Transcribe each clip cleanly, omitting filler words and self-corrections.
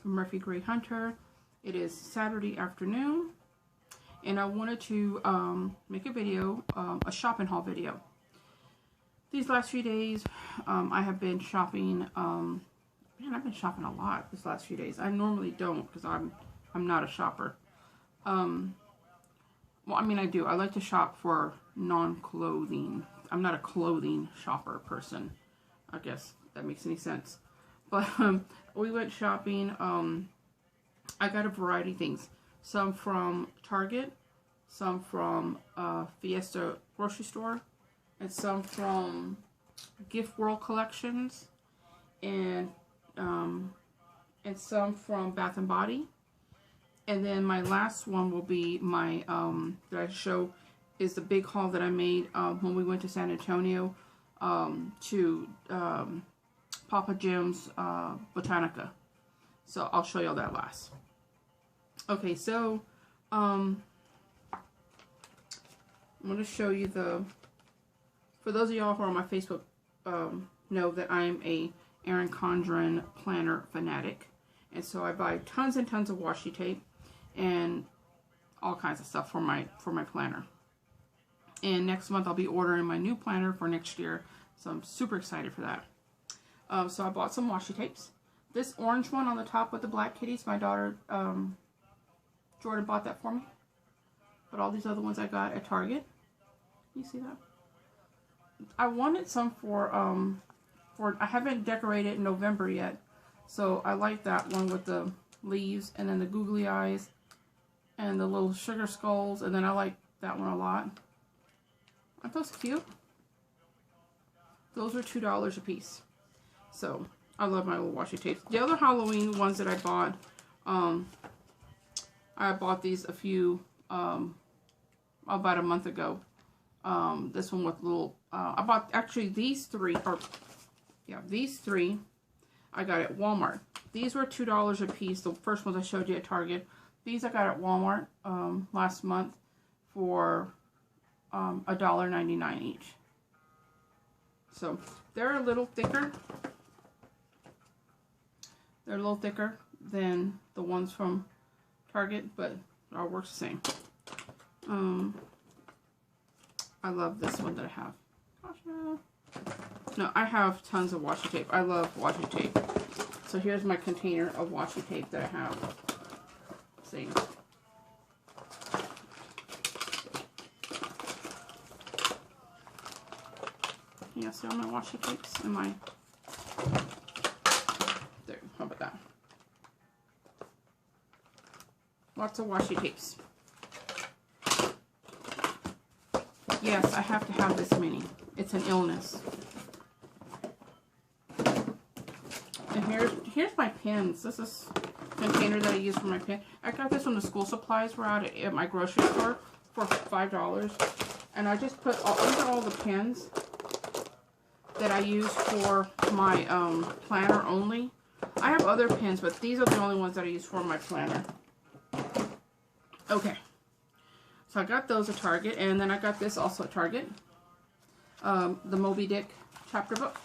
Murphy Gray Hunter. It is Saturday afternoon, and I wanted to make a video, a shopping haul video. These last few days, I have been shopping. Man, I've been shopping a lot these last few days. I normally don't because I'm not a shopper. Well, I mean, I do. I like to shop for non-clothing. I'm not a clothing shopper person. I guess that makes any sense. But we went shopping. I got a variety of things. Some from Target, some from Fiesta grocery store, and some from Gift World Collections, and some from Bath and Body. And then my last one will be my that I show is the big haul that I made when we went to San Antonio to Papa Jim's Botanica. So I'll show y'all that last. Okay, so I'm going to show you for those of y'all who are on my Facebook know that I'm a Erin Condren planner fanatic. And so I buy tons and tons of washi tape and all kinds of stuff for my planner. And next month I'll be ordering my new planner for next year. So I'm super excited for that. So I bought some washi tapes. This orange one on the top with the black kitties, my daughter Jordan bought that for me. But all these other ones I got at Target. You see that? I wanted some for I haven't decorated in November yet. So I like that one with the leaves and then the googly eyes and the little sugar skulls, and then I like that one a lot. Aren't those cute? Those are $2 a piece. So I love my little washi tapes. The other Halloween ones that I bought, I bought these about a month ago. This one with little, I bought actually these three I got at Walmart. These were $2 a piece. The first ones I showed you at Target. These I got at Walmart last month for $1.99 each. So they're a little thicker. They're a little thicker than the ones from Target, but it all works the same. I love this one that I have. Gosh, no, I have tons of washi tape. I love washi tape. So here's my container of washi tape that I have. See. Yeah, see all my washi tapes and my... There, how about that? Lots of washi tapes. Yes, I have to have this many. It's an illness. And here's my pens. This is a container that I use for my pen. I got this when the school supplies were out at my grocery store for $5. And I just put these are all the pens that I use for my planner only. I have other pens, but these are the only ones that I use for my planner. Okay. So I got those at Target, and then I got this also at Target. The Moby Dick chapter book.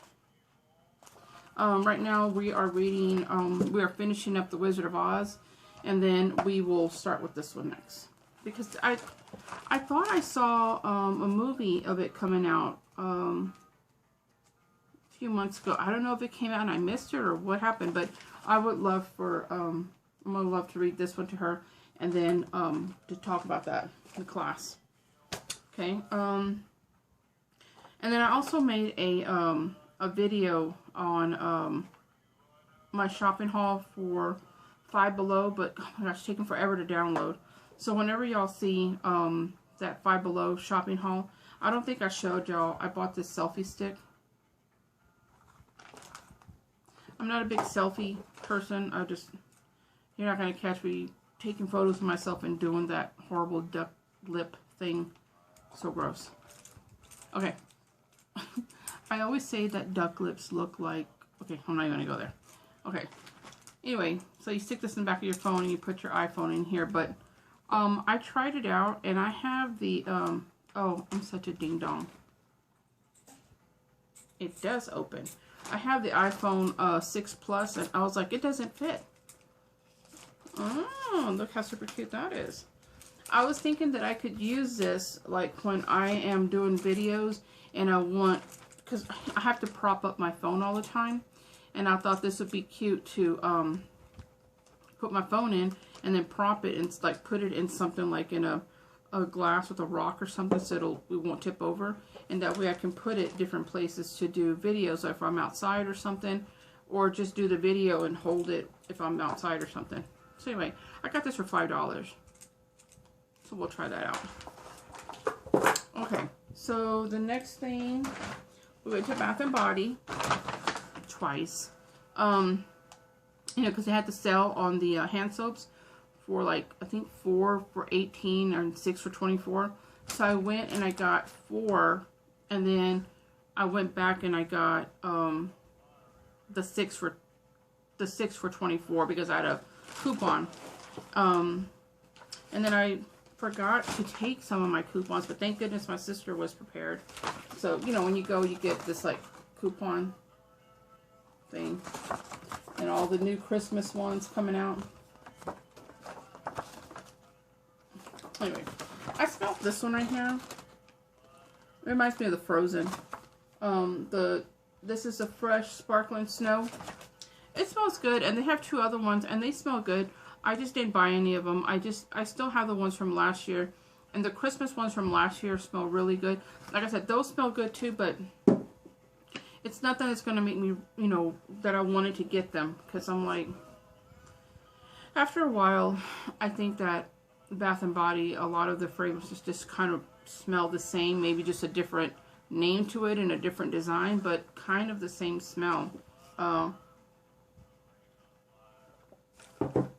Right now we are reading, we are finishing up The Wizard of Oz, and then we will start with this one next. Because I thought I saw a movie of it coming out a few months ago. I don't know if it came out and I missed it or what happened, but I would love for, I'm going to love to read this one to her, and then to talk about that in class. Okay. And then I also made a video on my shopping haul for Five Below, but oh my gosh, it's taking forever to download. So whenever y'all see that Five Below shopping haul, I don't think I showed y'all, I bought this selfie stick. I'm not a big selfie person. You're not going to catch me taking photos of myself and doing that horrible duck lip thing. So gross. Okay. I always say that duck lips look like... Okay, I'm not even going to go there. Okay. Anyway, so you stick this in the back of your phone and you put your iPhone in here. But I tried it out and I have the... oh, I'm such a ding-dong. It does open. I have the iPhone 6 Plus and I was like, it doesn't fit. Oh, look how super cute that is. I was thinking that I could use this like when I am doing videos and I want, because I have to prop up my phone all the time, and I thought this would be cute to put my phone in and then prop it and like put it in something like in a glass with a rock or something so it won't tip over, and that way I can put it different places to do videos if I'm outside or something, or just do the video and hold it if I'm outside or something. So anyway, I got this for $5. So we'll try that out. Okay, so the next thing, we went to Bath and Body twice. You know, because they had the sale on the hand soaps for like, I think 4 for $18 and 6 for $24. So I went and I got 4, and then I went back and I got the 6 for $24 because I had a coupon. And then I forgot to take some of my coupons, but thank goodness my sister was prepared. So, you know, when you go, you get this like coupon thing and all the new Christmas ones coming out. Anyway, I smelled this one right here. It reminds me of the Frozen. This is a fresh sparkling snow. It smells good, and they have 2 other ones, and they smell good. I just didn't buy any of them. I still have the ones from last year, and the Christmas ones from last year smell really good. Like I said, those smell good too, but it's nothing that's going to make me, you know, that I wanted to get them, because I'm like, after a while, I think that Bath and Body, a lot of the fragrances just kind of smell the same, maybe just a different name to it and a different design, but kind of the same smell.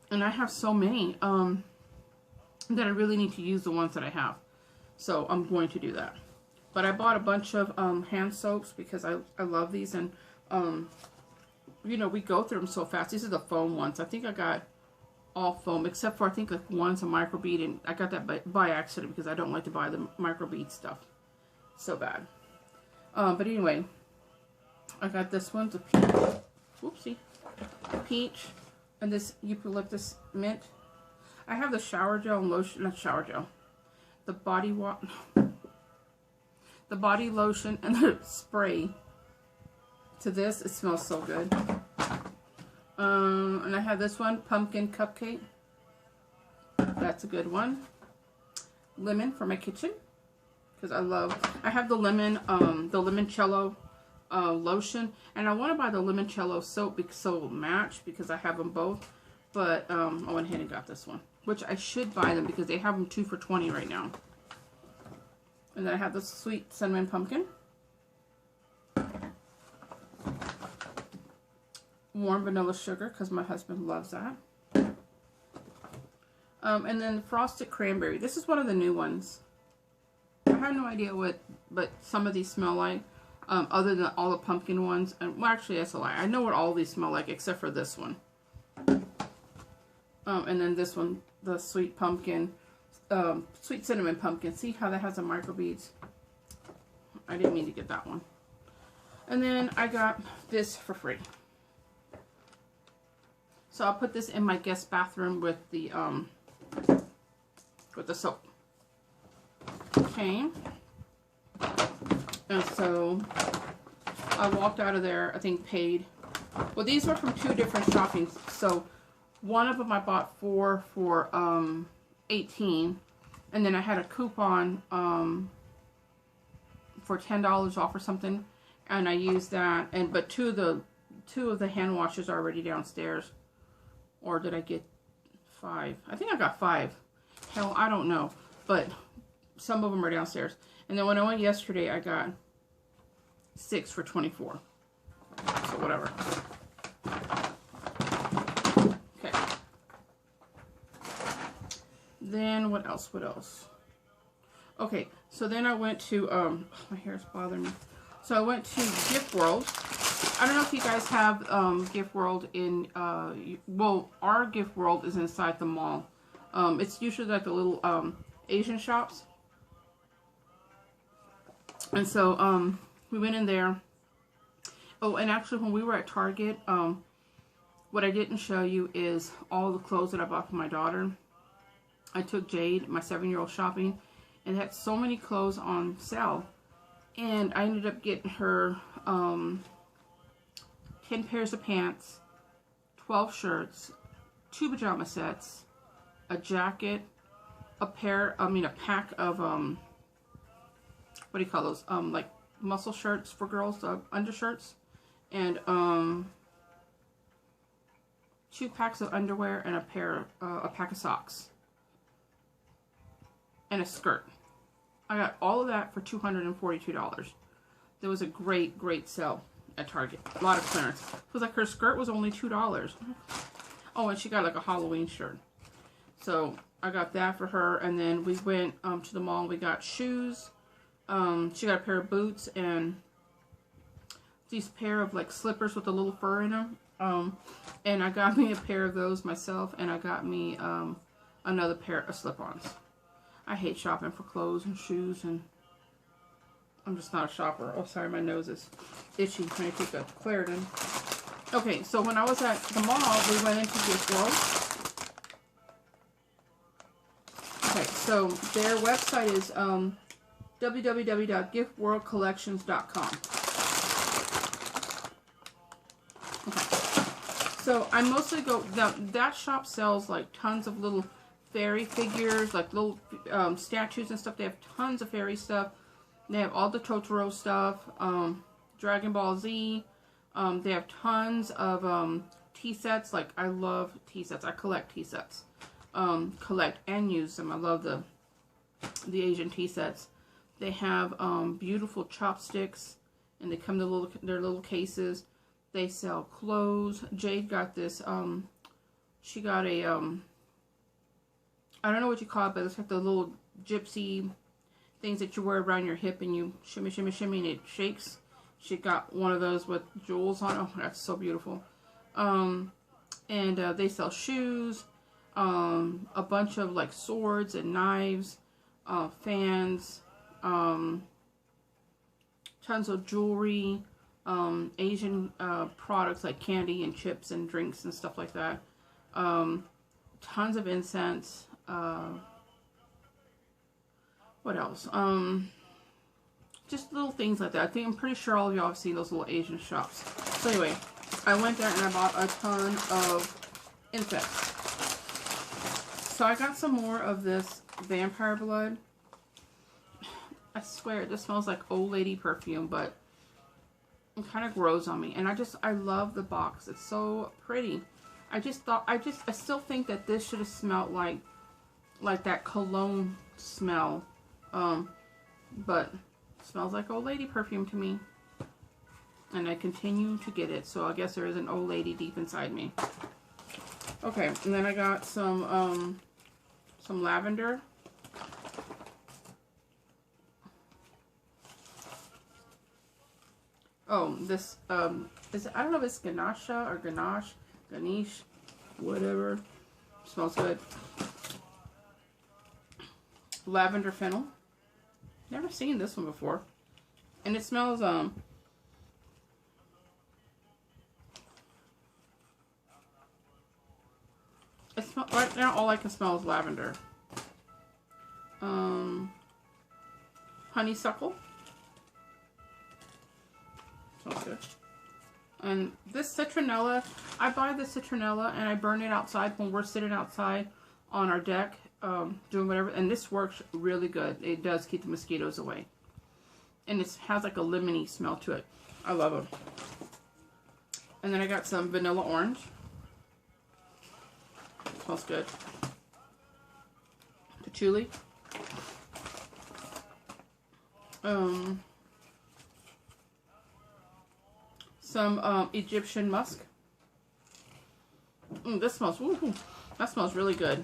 And I have so many that I really need to use the ones that I have. So I'm going to do that. But I bought a bunch of hand soaps because I love these. And, you know, we go through them so fast. These are the foam ones. I think I got all foam, except for I think like one's a microbead. And I got that by accident because I don't like to buy the microbead stuff. So bad. But anyway, I got this one. It's a peach. Whoopsie. Peach. And this eucalyptus mint. I have the shower gel and lotion, not shower gel. The body lotion and the spray to this. It smells so good. And I have this one, pumpkin cupcake. That's a good one. Lemon for my kitchen. Because I have the limoncello lotion, and I want to buy the limoncello soap so it will match because I have them both, but I went ahead and got this one, which I should buy them because they have them 2 for $20 right now. And then I have the sweet cinnamon pumpkin, warm vanilla sugar because my husband loves that, and then frosted cranberry. This is one of the new ones. I have no idea but some of these smell like. Other than all the pumpkin ones. And, well, actually, that's a lie. I know what all these smell like, except for this one. And then this one, the sweet pumpkin, sweet cinnamon pumpkin. See how that has the microbeads? I didn't mean to get that one. And then I got this for free. So I'll put this in my guest bathroom with the soap. Okay. And so I walked out of there, I think paid. Well, these were from 2 different shoppings. So one of them I bought 4 for $18. And then I had a coupon for $10 off or something. And I used that. But two of the hand washes are already downstairs. Or did I get 5? I think I got 5. Hell, I don't know. But some of them are downstairs. And then when I went yesterday, I got 6 for $24. So whatever. Okay. Then what else? What else? Okay. So then I went to my hair is bothering me. So I went to Gift World. I don't know if you guys have Gift World in well, our Gift World is inside the mall. It's usually like the little Asian shops. And so, we went in there. Oh, and actually when we were at Target, What I didn't show you is all the clothes that I bought for my daughter. I took Jade, my 7-year-old, shopping, and had so many clothes on sale. And I ended up getting her 10 pairs of pants, 12 shirts, 2 pajama sets, a jacket, a pack of, what do you call those? Like muscle shirts for girls, undershirts, and 2 packs of underwear and a pack of socks. And a skirt. I got all of that for $242. There was a great, great sale at Target. A lot of clearance. It was like her skirt was only $2. Oh, and she got like a Halloween shirt. So I got that for her. And then we went to the mall. We got shoes. She got a pair of boots and these pair of like slippers with a little fur in them. And I got me a pair of those myself. And I got me another pair of slip-ons. I hate shopping for clothes and shoes, and I'm just not a shopper. Oh, sorry, my nose is itchy. Trying to take a Claritin. Okay, so when I was at the mall, we went into Gift World. Okay, so their website is www.giftworldcollections.com. Okay, so I mostly go, that shop sells like tons of little fairy figures, like little statues and stuff. They have tons of fairy stuff. They have all the Totoro stuff, Dragon Ball Z. They have tons of tea sets. Like, I love tea sets. I collect tea sets. Collect and use them. I love the Asian tea sets. They have beautiful chopsticks, and they come to their little cases. They sell clothes. Jade got this. She got a I don't know what you call it, but it's like the little gypsy things that you wear around your hip and you shimmy, shimmy, shimmy, and it shakes. She got one of those with jewels on it. Oh, that's so beautiful. And they sell shoes, a bunch of like swords and knives, fans, tons of jewelry, Asian products like candy and chips and drinks and stuff like that. Tons of incense. What else? Just little things like that. I'm pretty sure all of y'all have seen those little Asian shops. So anyway, I went there and I bought a ton of incense. So I got some more of this vampire blood. I swear, this smells like old lady perfume, but it kind of grows on me. And I love the box. It's so pretty. I still think that this should have smelled like that cologne smell. But it smells like old lady perfume to me. And I continue to get it. So I guess there is an old lady deep inside me. Okay, and then I got some lavender. Oh, this I don't know if it's Ganesha or Ganesh, whatever. Smells good. Lavender fennel. Never seen this one before. And it smells right now all I can smell is lavender. Honeysuckle. Smells good. And this citronella, I buy the citronella and I burn it outside when we're sitting outside on our deck, doing whatever. And this works really good. It does keep the mosquitoes away. And it has like a lemony smell to it. I love it. And then I got some vanilla orange. Smells good. Patchouli. Some Egyptian musk. This smells, woohoo, that smells really good.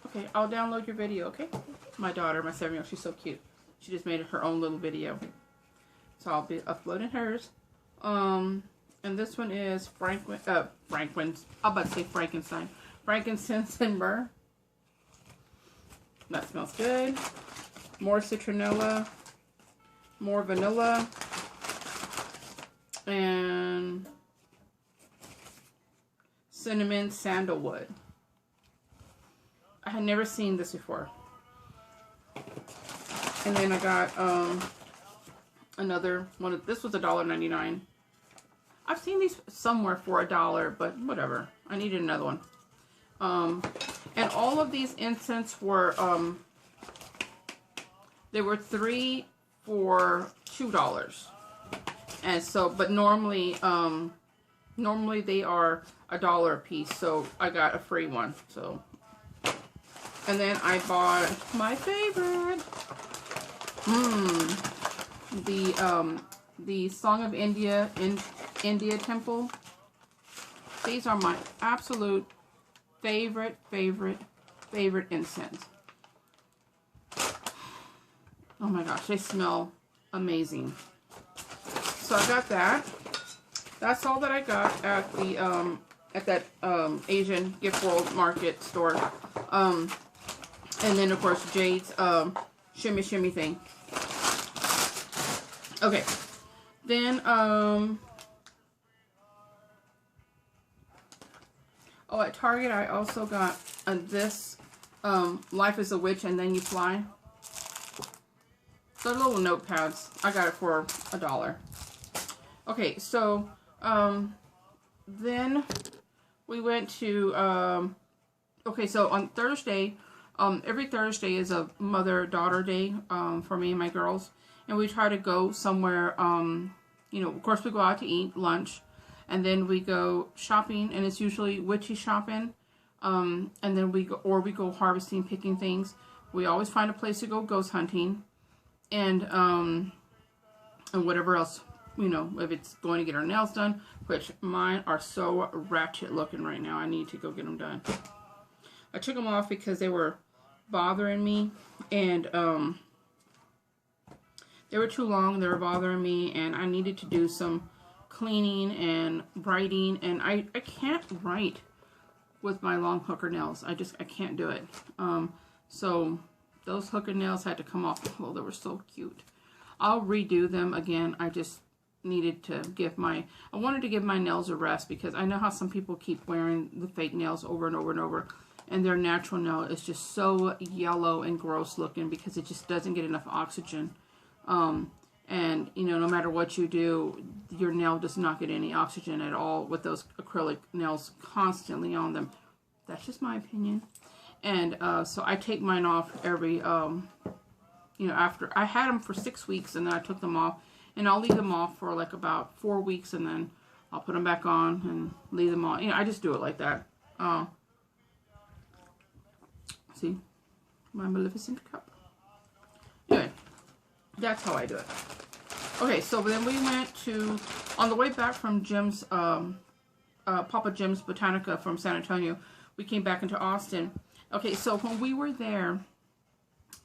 Okay, I'll download your video, okay? My daughter, my 7-year-old, she's so cute. She just made her own little video. So I'll be uploading hers. And this one is Franklin's, I'm about to say Frankenstein. Frankincense and myrrh. That smells good. More citronella. More vanilla. And cinnamon sandalwood. I had never seen this before. And then I got another one. This was $1.99. I've seen these somewhere for $1, but whatever. I needed another one. And all of these incense were they were 3 for $2. And so, but normally normally they are $1 a piece, so I got a free one. So, and then I bought my favorite, the Song of India in India Temple. These are my absolute favorite incense. Oh my gosh, they smell amazing. So I got that. That's all that I got at the at that Asian Gift World Market store. And then of course Jade's shimmy thing. Okay. Then oh, at Target I also got this Life is a Witch and Then You Fly. The little notepads. I got it for $1. Okay, so then we went to okay, so on Thursday, every Thursday is a mother-daughter day for me and my girls, and we try to go somewhere. You know, of course we go out to eat lunch, and then we go shopping, and it's usually witchy shopping. And then we go harvesting, picking things. We always find a place to go ghost hunting, and whatever else, you know, if it's going to get our nails done, which mine are so ratchet looking right now. I need to go get them done. I took them off because they were bothering me, and they were too long. They were bothering me, and I needed to do some cleaning and writing, and I can't write with my long hooker nails. I can't do it. So those hooker nails had to come off. Oh, they were so cute. I'll redo them again. I just needed to I wanted to give my nails a rest, because I know how some people keep wearing the fake nails over and over and over, and their natural nail is just so yellow and gross looking because it just doesn't get enough oxygen. And you know, no matter what you do, your nail does not get any oxygen at all with those acrylic nails constantly on them. That's just my opinion. And so I take mine off every you know, after I had them for 6 weeks, and then I took them off, and I'll leave them off for like about 4 weeks, and then I'll put them back on and leave them on. You know, I just do it like that. See, my Maleficent cup. Anyway, that's how I do it. Okay, so then we went to, on the way back from Jim's, Papa Jim's Botanica from San Antonio, we came back into Austin. Okay, so when we were there,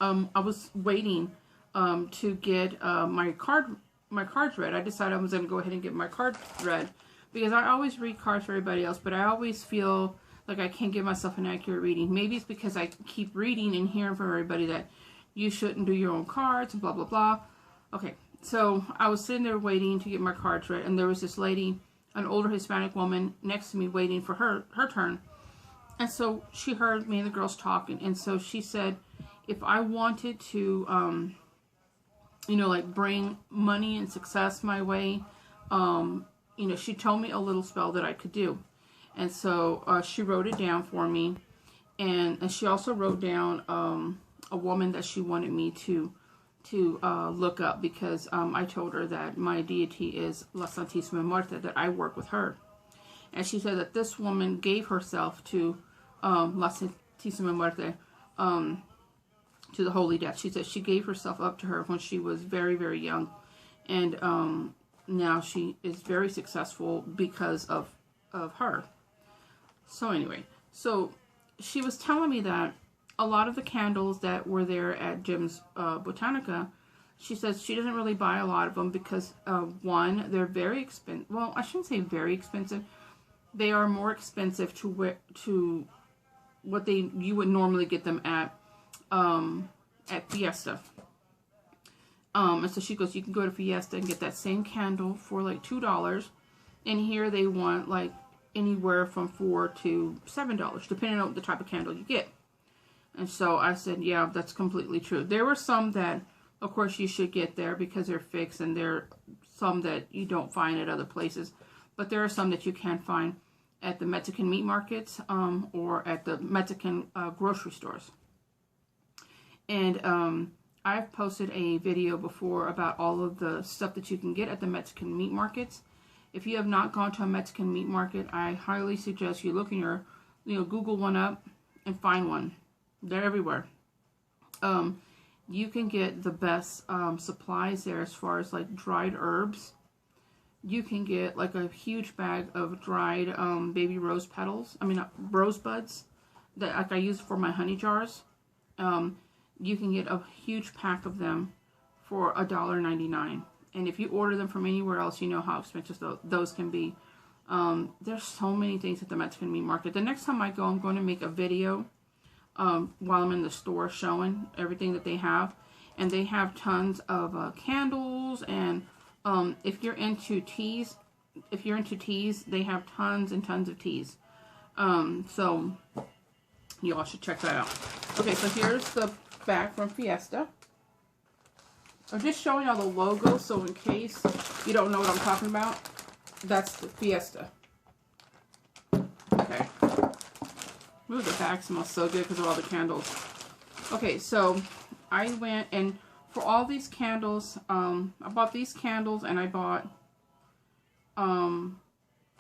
I was waiting to get my cards read. I decided I was going to go ahead and get my cards read, because I always read cards for everybody else, but I always feel like I can't give myself an accurate reading. Maybe it's because I keep reading and hearing from everybody that you shouldn't do your own cards and blah, blah, blah. Okay, so I was sitting there waiting to get my cards read, and there was this lady, an older Hispanic woman, next to me waiting for her turn. And so she heard me and the girls talking, and so she said if I wanted to, you know, like bring money and success my way, you know, she told me a little spell that I could do. And so she wrote it down for me, and she also wrote down a woman that she wanted me to look up, because I told her that my deity is La Santísima Muerte, that I work with her. And she said that this woman gave herself to La Santísima Muerte, to the Holy Death. She said she gave herself up to her when she was very, very young. And now she is very successful because of her. So anyway, so she was telling me that a lot of the candles that were there at Jim's Botanica, she says she doesn't really buy a lot of them because, one, they're very expensive. Well, I shouldn't say very expensive. They are more expensive to what you would normally get them at Fiesta. And so she goes, you can go to Fiesta and get that same candle for like $2. And here they want like anywhere from $4 to $7, depending on the type of candle you get. And so I said, yeah, that's completely true. There were some that, of course, you should get there because they're fixed, and there are some that you don't find at other places. But there are some that you can find at the Mexican meat markets or at the Mexican grocery stores. And I've posted a video before about all of the stuff that you can get at the Mexican meat markets. If you have not gone to a Mexican meat market, I highly suggest you look in your, Google one up and find one. They're everywhere. You can get the best supplies there as far as like dried herbs. You can get like a huge bag of dried baby rose petals. Rose buds that like I use for my honey jars. You can get a huge pack of them for $1.99. And if you order them from anywhere else, you know how expensive those can be. There's so many things at the Mexican meat market. The next time I go, I'm going to make a video while I'm in the store showing everything that they have. And they have tons of candles, and if you're into teas, they have tons and tons of teas. So you all should check that out. Okay, so here's the bag from Fiesta. I'm just showing y'all the logo, so in case you don't know what I'm talking about, that's the Fiesta. Okay. Ooh, the bag smells so good because of all the candles. Okay, so I went and for all these candles, I bought these candles, and I bought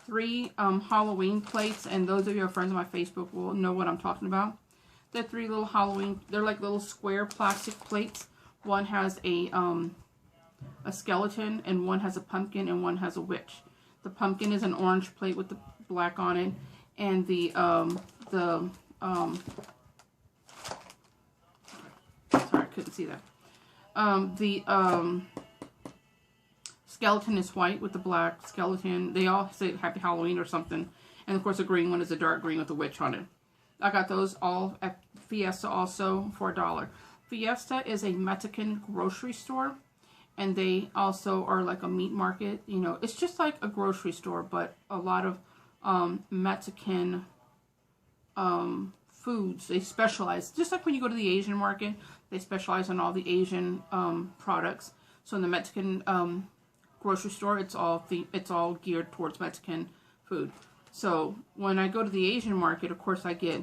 3 Halloween plates, and those of your friends on my Facebook will know what I'm talking about. They're 3 little Halloween, they're like little square plastic plates. One has a skeleton, and one has a pumpkin, and one has a witch. The pumpkin is an orange plate with the black on it, and sorry, I couldn't see that. The skeleton is white with the black skeleton. They all say Happy Halloween or something. And of course the green one is a dark green with a witch on it. I got those all at Fiesta also for $1. Fiesta is a Mexican grocery store, and they also are like a meat market. It's just like a grocery store, but a lot of Mexican foods. They specialize, just like when you go to the Asian market, they specialize in all the Asian products. So in the Mexican grocery store, it's all geared towards Mexican food. So when I go to the Asian market, of course, I get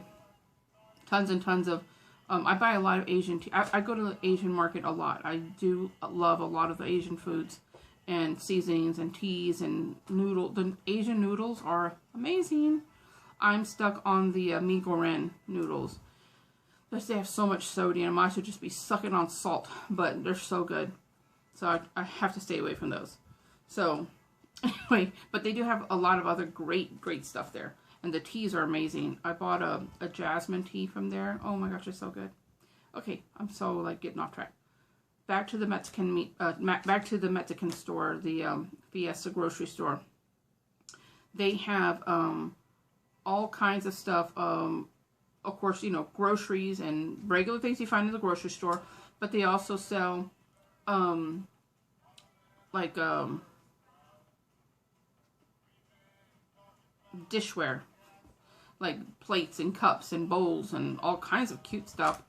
tons and tons of, I buy a lot of Asian tea. I go to the Asian market a lot. I do love a lot of the Asian foods and seasonings and teas and noodles. The Asian noodles are amazing. I'm stuck on the Mi Goreng noodles. Because they have so much sodium. I might as well just be sucking on salt. But they're so good. So I have to stay away from those. So, anyway, but they do have a lot of other great stuff there. And the teas are amazing. I bought a jasmine tea from there. Oh my gosh, it's so good. Okay, I'm so like getting off track. Back to the Mexican back to the Mexican store, the Fiesta grocery store. They have all kinds of stuff. Of course, groceries and regular things you find in the grocery store, but they also sell dishware, like plates and cups and bowls and all kinds of cute stuff.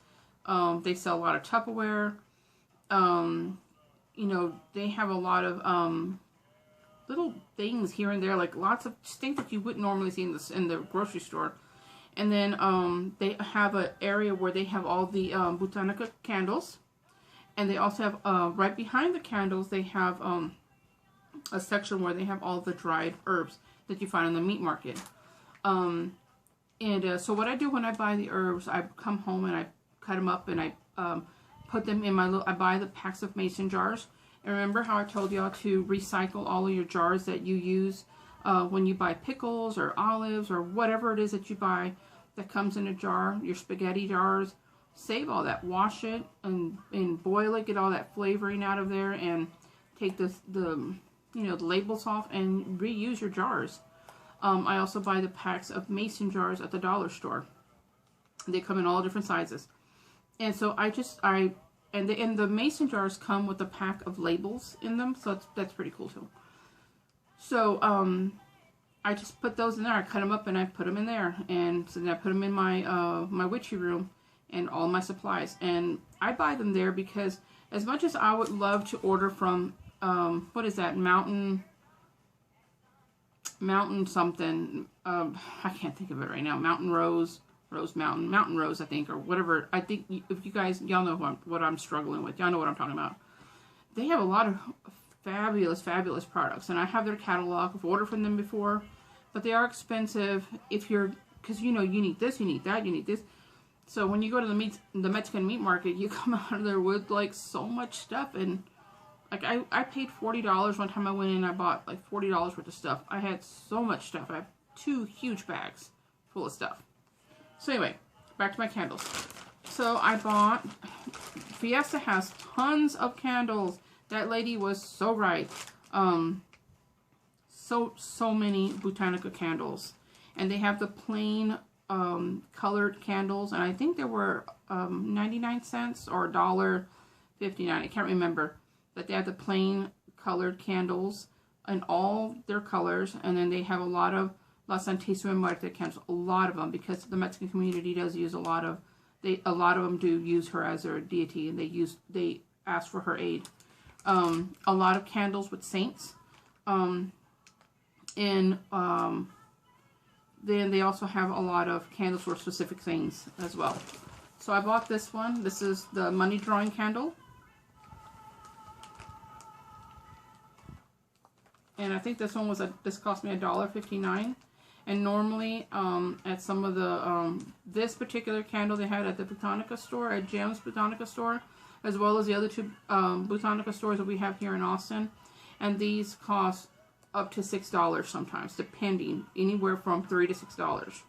They sell a lot of Tupperware. They have a lot of little things here and there, like lots of things that you wouldn't normally see in the grocery store. And then they have an area where they have all the Botanica candles. And they also have, right behind the candles, they have a section where they have all the dried herbs that you find in the meat market. So what I do when I buy the herbs, I come home and I cut them up and I put them in I buy the packs of mason jars. And remember how I told y'all to recycle all of your jars that you use when you buy pickles or olives or whatever it is that you buy that comes in a jar, your spaghetti jars. Save all that, wash it and boil it, get all that flavoring out of there, and take the labels off and reuse your jars. I also buy the packs of mason jars at the dollar store. They come in all different sizes. And so the mason jars come with a pack of labels in them, so that's pretty cool too. So I just put those in there. I cut them up and I put them in there. And so then I put them in my my witchy room and all my supplies. And I buy them there because as much as I would love to order from, what is that, Mountain something, I can't think of it right now, Mountain Rose Rose, I think, or whatever. I think if you guys, y'all know what I'm struggling with. Y'all know what I'm talking about. They have a lot of fabulous products, and I have their catalog. I've ordered from them before, but they are expensive if you're, because you know, you need this, you need that, you need this. So when you go to the Mexican meat market, you come out of there with like so much stuff. And like I paid $40 one time I went in and I bought like $40 worth of stuff. I had so much stuff. I have 2 huge bags full of stuff. So anyway, back to my candles. So I bought, Fiesta has tons of candles. That lady was so right. So many Botanica candles. And they have the plain colored candles, and I think there were 99 cents or $1.59. I can't remember. But they have the plain colored candles in all their colors, and then they have a lot of La Santísima Muerte candles, a lot of them, because the Mexican community does use a lot of them do use her as their deity, and they ask for her aid. A lot of candles with saints, then they also have a lot of candles for specific things as well. So I bought this one. This is the money drawing candle. And I think this one was this cost me $1.59. And normally at some of the, this particular candle they had at the Botanica store, at Jim's Botanica store, as well as the other 2 Botanica stores that we have here in Austin. And these cost up to $6 sometimes, depending, anywhere from $3 to $6.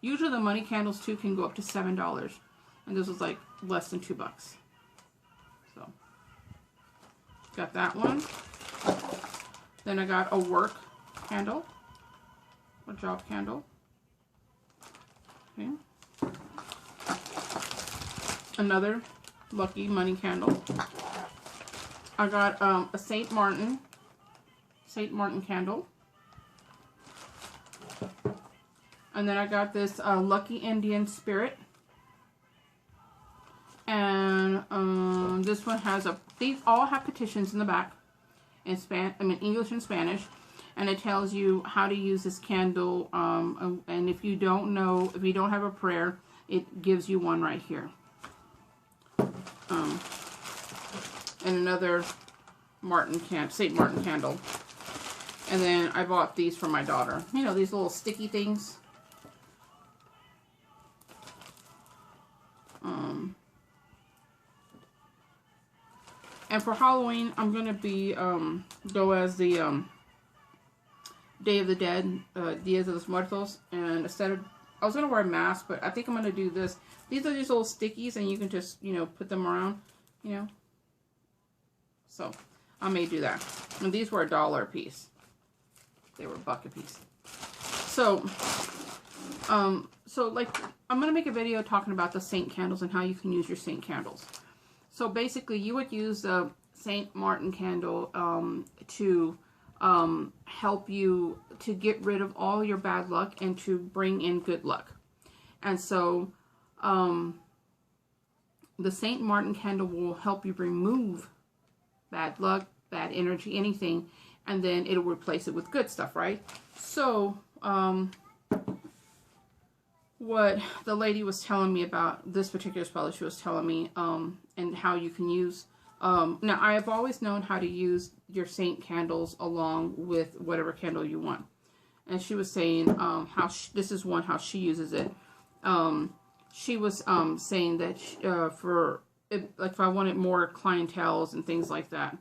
Usually the money candles too can go up to $7, and this was like less than $2. So got that one. Then I got a work candle, a job candle. Okay. Another lucky money candle. I got a Saint Martin candle. And then I got this Lucky Indian Spirit. And this one has these all have petitions in the back in English and Spanish, and it tells you how to use this candle. And if you don't know, if you don't have a prayer, it gives you one right here. And another Saint Martin candle. And then I bought these for my daughter. You know, these little sticky things. And for Halloween, I'm going to be, go as the Day of the Dead, Dias de los Muertos. And instead of, I was going to wear a mask, but I think I'm going to do this. These are these little stickies, and you can just, you know, put them around, you know. So, I may do that. And these were $1 a piece. They were $1 a piece. So, like, I'm going to make a video talking about the saint candles and how you can use your saint candles. So basically, you would use the Saint Martin candle to help you to get rid of all your bad luck and to bring in good luck. And so, the Saint Martin candle will help you remove bad luck, bad energy, anything, and then it'll replace it with good stuff, right? So, what the lady was telling me about this particular spell, she was telling me, and how you can use, now I have always known how to use your saint candles along with whatever candle you want. And she was saying, this is one, how she uses it. She was, saying that, like if I wanted more clienteles and things like that,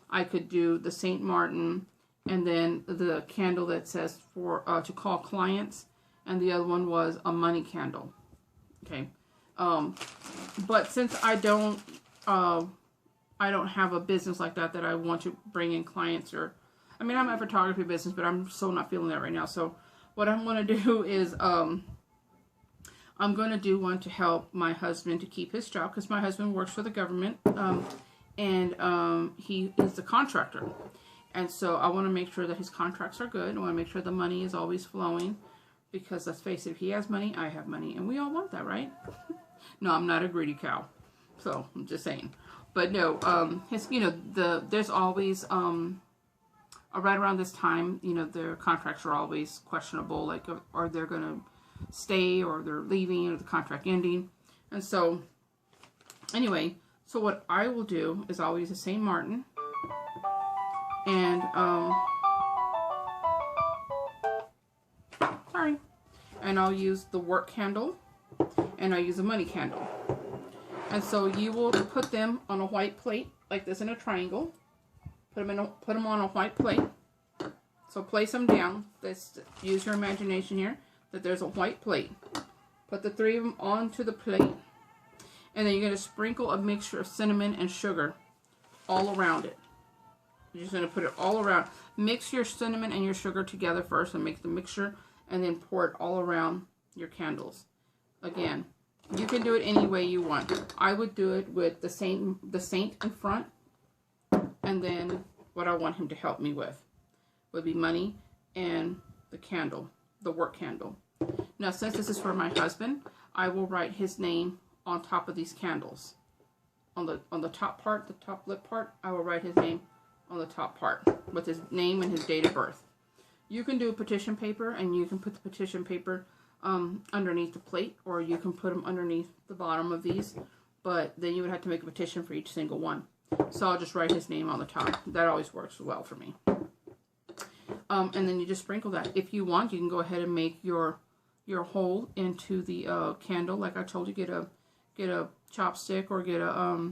I could do the Saint Martin, and then the candle that says for, to call clients. And the other one was a money candle. Okay. But since I don't have a business like that I want to bring in clients, or, I mean, I'm a photography business, but I'm so not feeling that right now. So what I'm going to do is, I'm going to do one to help my husband to keep his job, because my husband works for the government, and he is a contractor. And so I want to make sure that his contracts are good. I want to make sure the money is always flowing, because let's face it, if he has money, I have money, and we all want that, right? No, I'm not a greedy cow, so I'm just saying. But no, his, you know, there's always right around this time, you know, their contracts are always questionable, like are they going to stay, or they're leaving, or the contract ending. And so anyway, so what I will do is I'll use the St. Martin, and and I'll use the work candle, and I'll use a money candle. And so you will put them on a white plate like this in a triangle. Put them on a white plate. So place them down. Let's use your imagination here, that there's a white plate. Put the 3 of them onto the plate, and then you're going to sprinkle a mixture of cinnamon and sugar all around it. You're just going to put it all around. Mix your cinnamon and your sugar together first, and make the mixture, and then pour it all around your candles. Again, you can do it any way you want. I would do it with the saint in front, and then what I want him to help me with would be money and the candle, the work candle. Now, since this is for my husband, I will write his name on top of these candles. On the top part, the top lip part, I will write his name on the top part with his name and his date of birth. You can do a petition paper, and you can put the petition paper underneath the plate, or you can put them underneath the bottom of these, but then you would have to make a petition for each single one. So I'll just write his name on the top. That always works well for me. And then you just sprinkle that. If you want, you can go ahead and make your hole into the candle. Like I told you, get a chopstick, or get a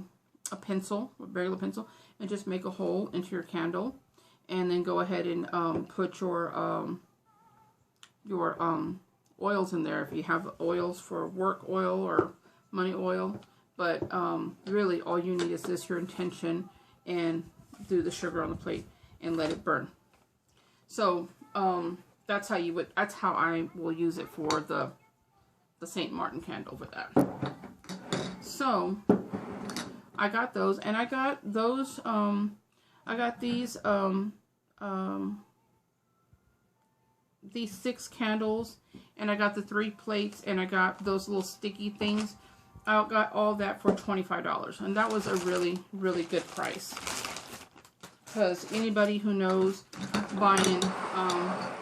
pencil, a regular pencil, and just make a hole into your candle. And then go ahead and put your oils in there, if you have oils for work oil or money oil. But really all you need is this, your intention, and do the sugar on the plate and let it burn. So that's how I will use it for the St. Martin candle with that. So I got those, and I got those I got these 6 candles, and I got the 3 plates, and I got those little sticky things. I got all that for $25, and that was a really, really good price. Because anybody who knows buying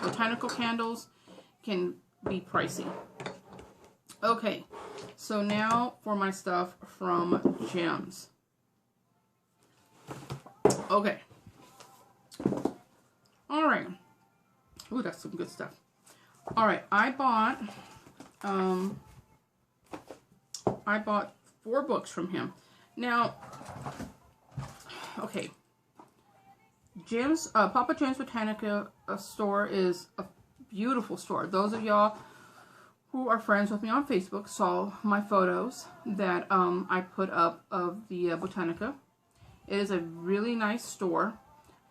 botanical candles can be pricey. Okay, so now for my stuff from Gems. Okay. Alright. Ooh, that's some good stuff. Alright, I bought 4 books from him. Now, okay. Papa Jim's Botanica store is a beautiful store. Those of y'all who are friends with me on Facebook saw my photos that I put up of the Botanica. It is a really nice store.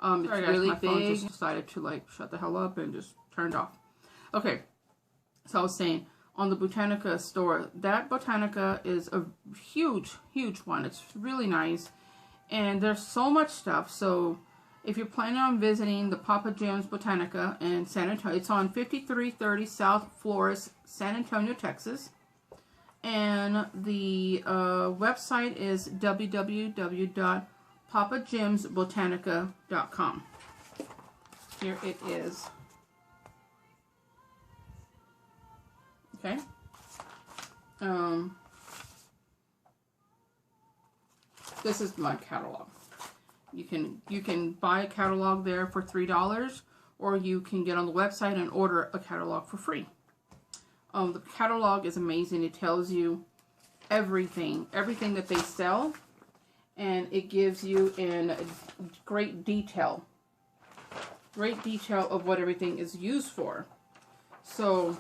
It's really big. Phone just decided to like shut the hell up and just turned off. Okay, so I was saying, on the Botanica store, that Botanica is a huge, huge one. It's really nice, and there's so much stuff. So if you're planning on visiting the Papa Jim's Botanica in San Antonio, it's on 5330 South Flores, San Antonio, Texas. And the website is www.papajimsbotanica.com. Here it is. Okay. This is my catalog. You can buy a catalog there for $3, or you can get on the website and order a catalog for free. The catalog is amazing. It tells you everything that they sell, and it gives you in great detail of what everything is used for. So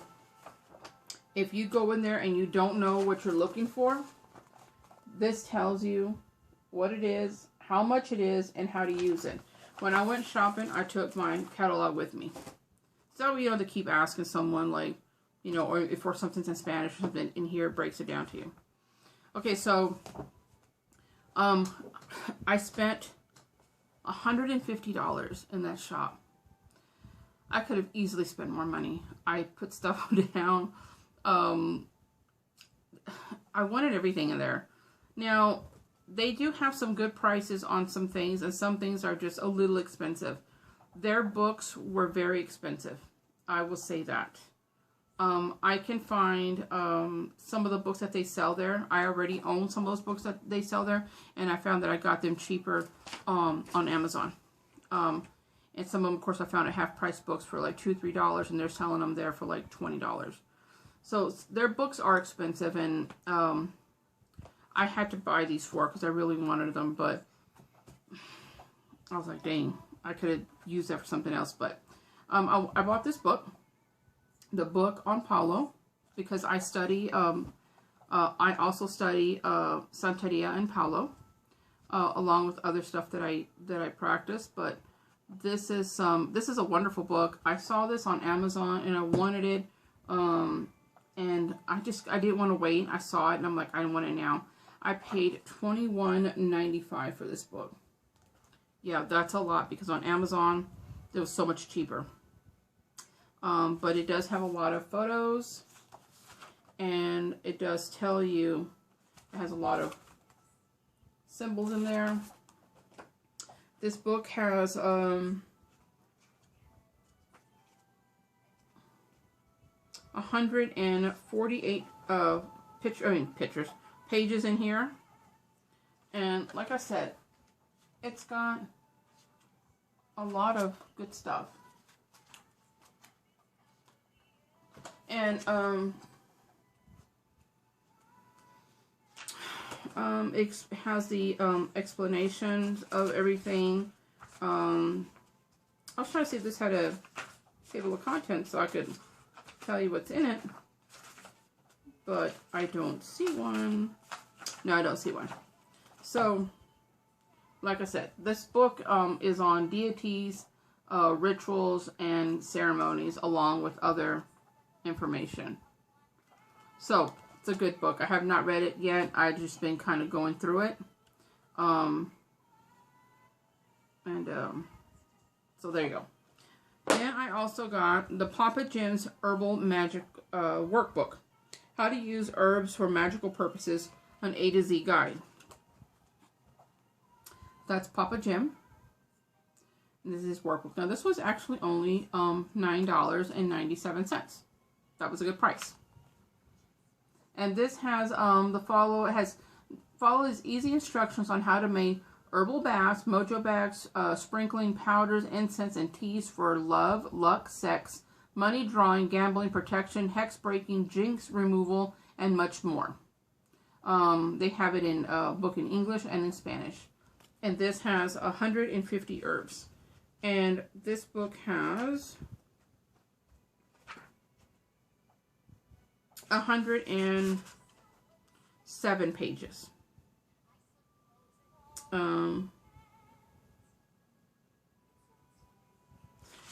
if you go in there and you don't know what you're looking for, this tells you what it is, how much it is, and how to use it. When I went shopping, I took my catalog with me. So, you know, to keep asking someone, like, you know, or if something's in Spanish or something, in here it breaks it down to you. Okay, so, I spent $150 in that shop. I could have easily spent more money. I put stuff down. I wanted everything in there. Now, they do have some good prices on some things, and some things are just a little expensive. Their books were very expensive. I will say that. I can find some of the books that they sell there. I already own some of those books that they sell there, and I found that I got them cheaper on Amazon. And some of them, of course, I found at half-price books for like $2, $3, and they're selling them there for like $20. So their books are expensive, and I had to buy these four because I really wanted them, but I was like, dang, I could have used that for something else. But I bought this book, the book on Paulo, because I study, I also study Santeria and Paulo, along with other stuff that I practice. But this is a wonderful book. I saw this on Amazon and I wanted it, and I didn't want to wait. I saw it and I'm like, I want it now. I paid $21.95 for this book. Yeah, that's a lot because on Amazon it was so much cheaper. But it does have a lot of photos, and it does tell you, it has a lot of symbols in there. This book has 148 pages in here. And like I said, it's got a lot of good stuff. And it has the explanations of everything. I was trying to see if this had a table of contents so I could tell you what's in it, but I don't see one. No, I don't see one. So, like I said, this book is on deities, rituals, and ceremonies, along with other information. So, it's a good book. I have not read it yet. I've just been kind of going through it. So there you go. And I also got the Papa Jim's Herbal Magic Workbook. How to use herbs for magical purposes, an A to Z guide. That's Papa Jim. This is his workbook. Now this was actually only $9.97. That was a good price. And this has follows easy instructions on how to make herbal baths, mojo bags, sprinkling powders, incense, and teas for love, luck, sex, money drawing, gambling, protection, hex breaking, jinx removal, and much more. They have it in book in English and in Spanish. And this has 150 herbs. And this book has 107 pages. And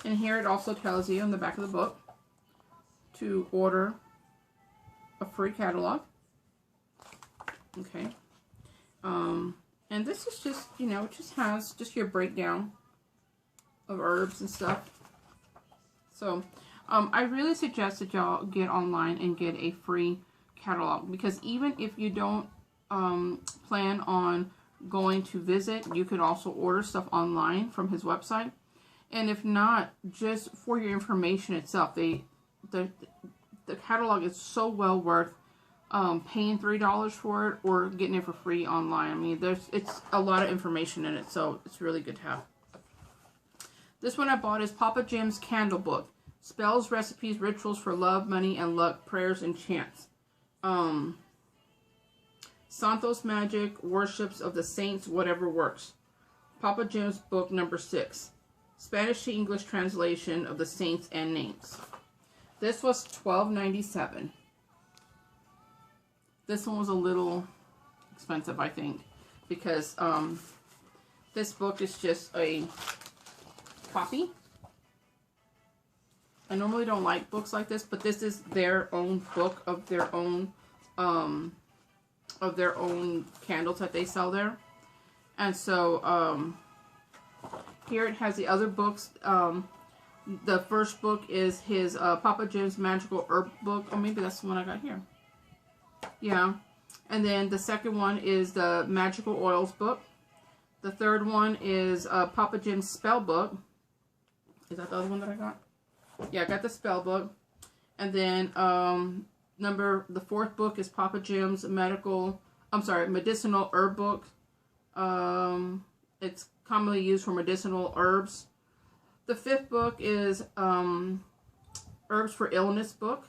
here it also tells you on the back of the book to order a free catalog. Okay. And this is just, you know, it just has just your breakdown of herbs and stuff. So, I really suggest that y'all get online and get a free catalog, because even if you don't plan on going to visit, you could also order stuff online from his website. And if not, just for your information itself, the catalog is so well worth paying $3 for it or getting it for free online. I mean, it's a lot of information in it, so it's really good to have. This one I bought is Papa Jim's Candle Book. Spells, recipes, rituals for love, money, and luck, prayers, and chants. Santos Magic, worships of the saints, whatever works. Papa Jim's book number 6. Spanish to English translation of the saints and names. This was $12.97. This one was a little expensive, I think, because this book is just a copy. I normally don't like books like this, but this is their own book of their own candles that they sell there. And so here it has the other books. The first book is his Papa Jim's Magical Herb book. Or maybe that's the one I got here. Yeah. And then the second one is the Magical Oils book. The third one is Papa Jim's Spell book. Is that the other one that I got? Yeah, I got the spell book. And then the fourth book is Papa Jim's medicinal herb book. It's commonly used for medicinal herbs. The fifth book is Herbs for Illness book.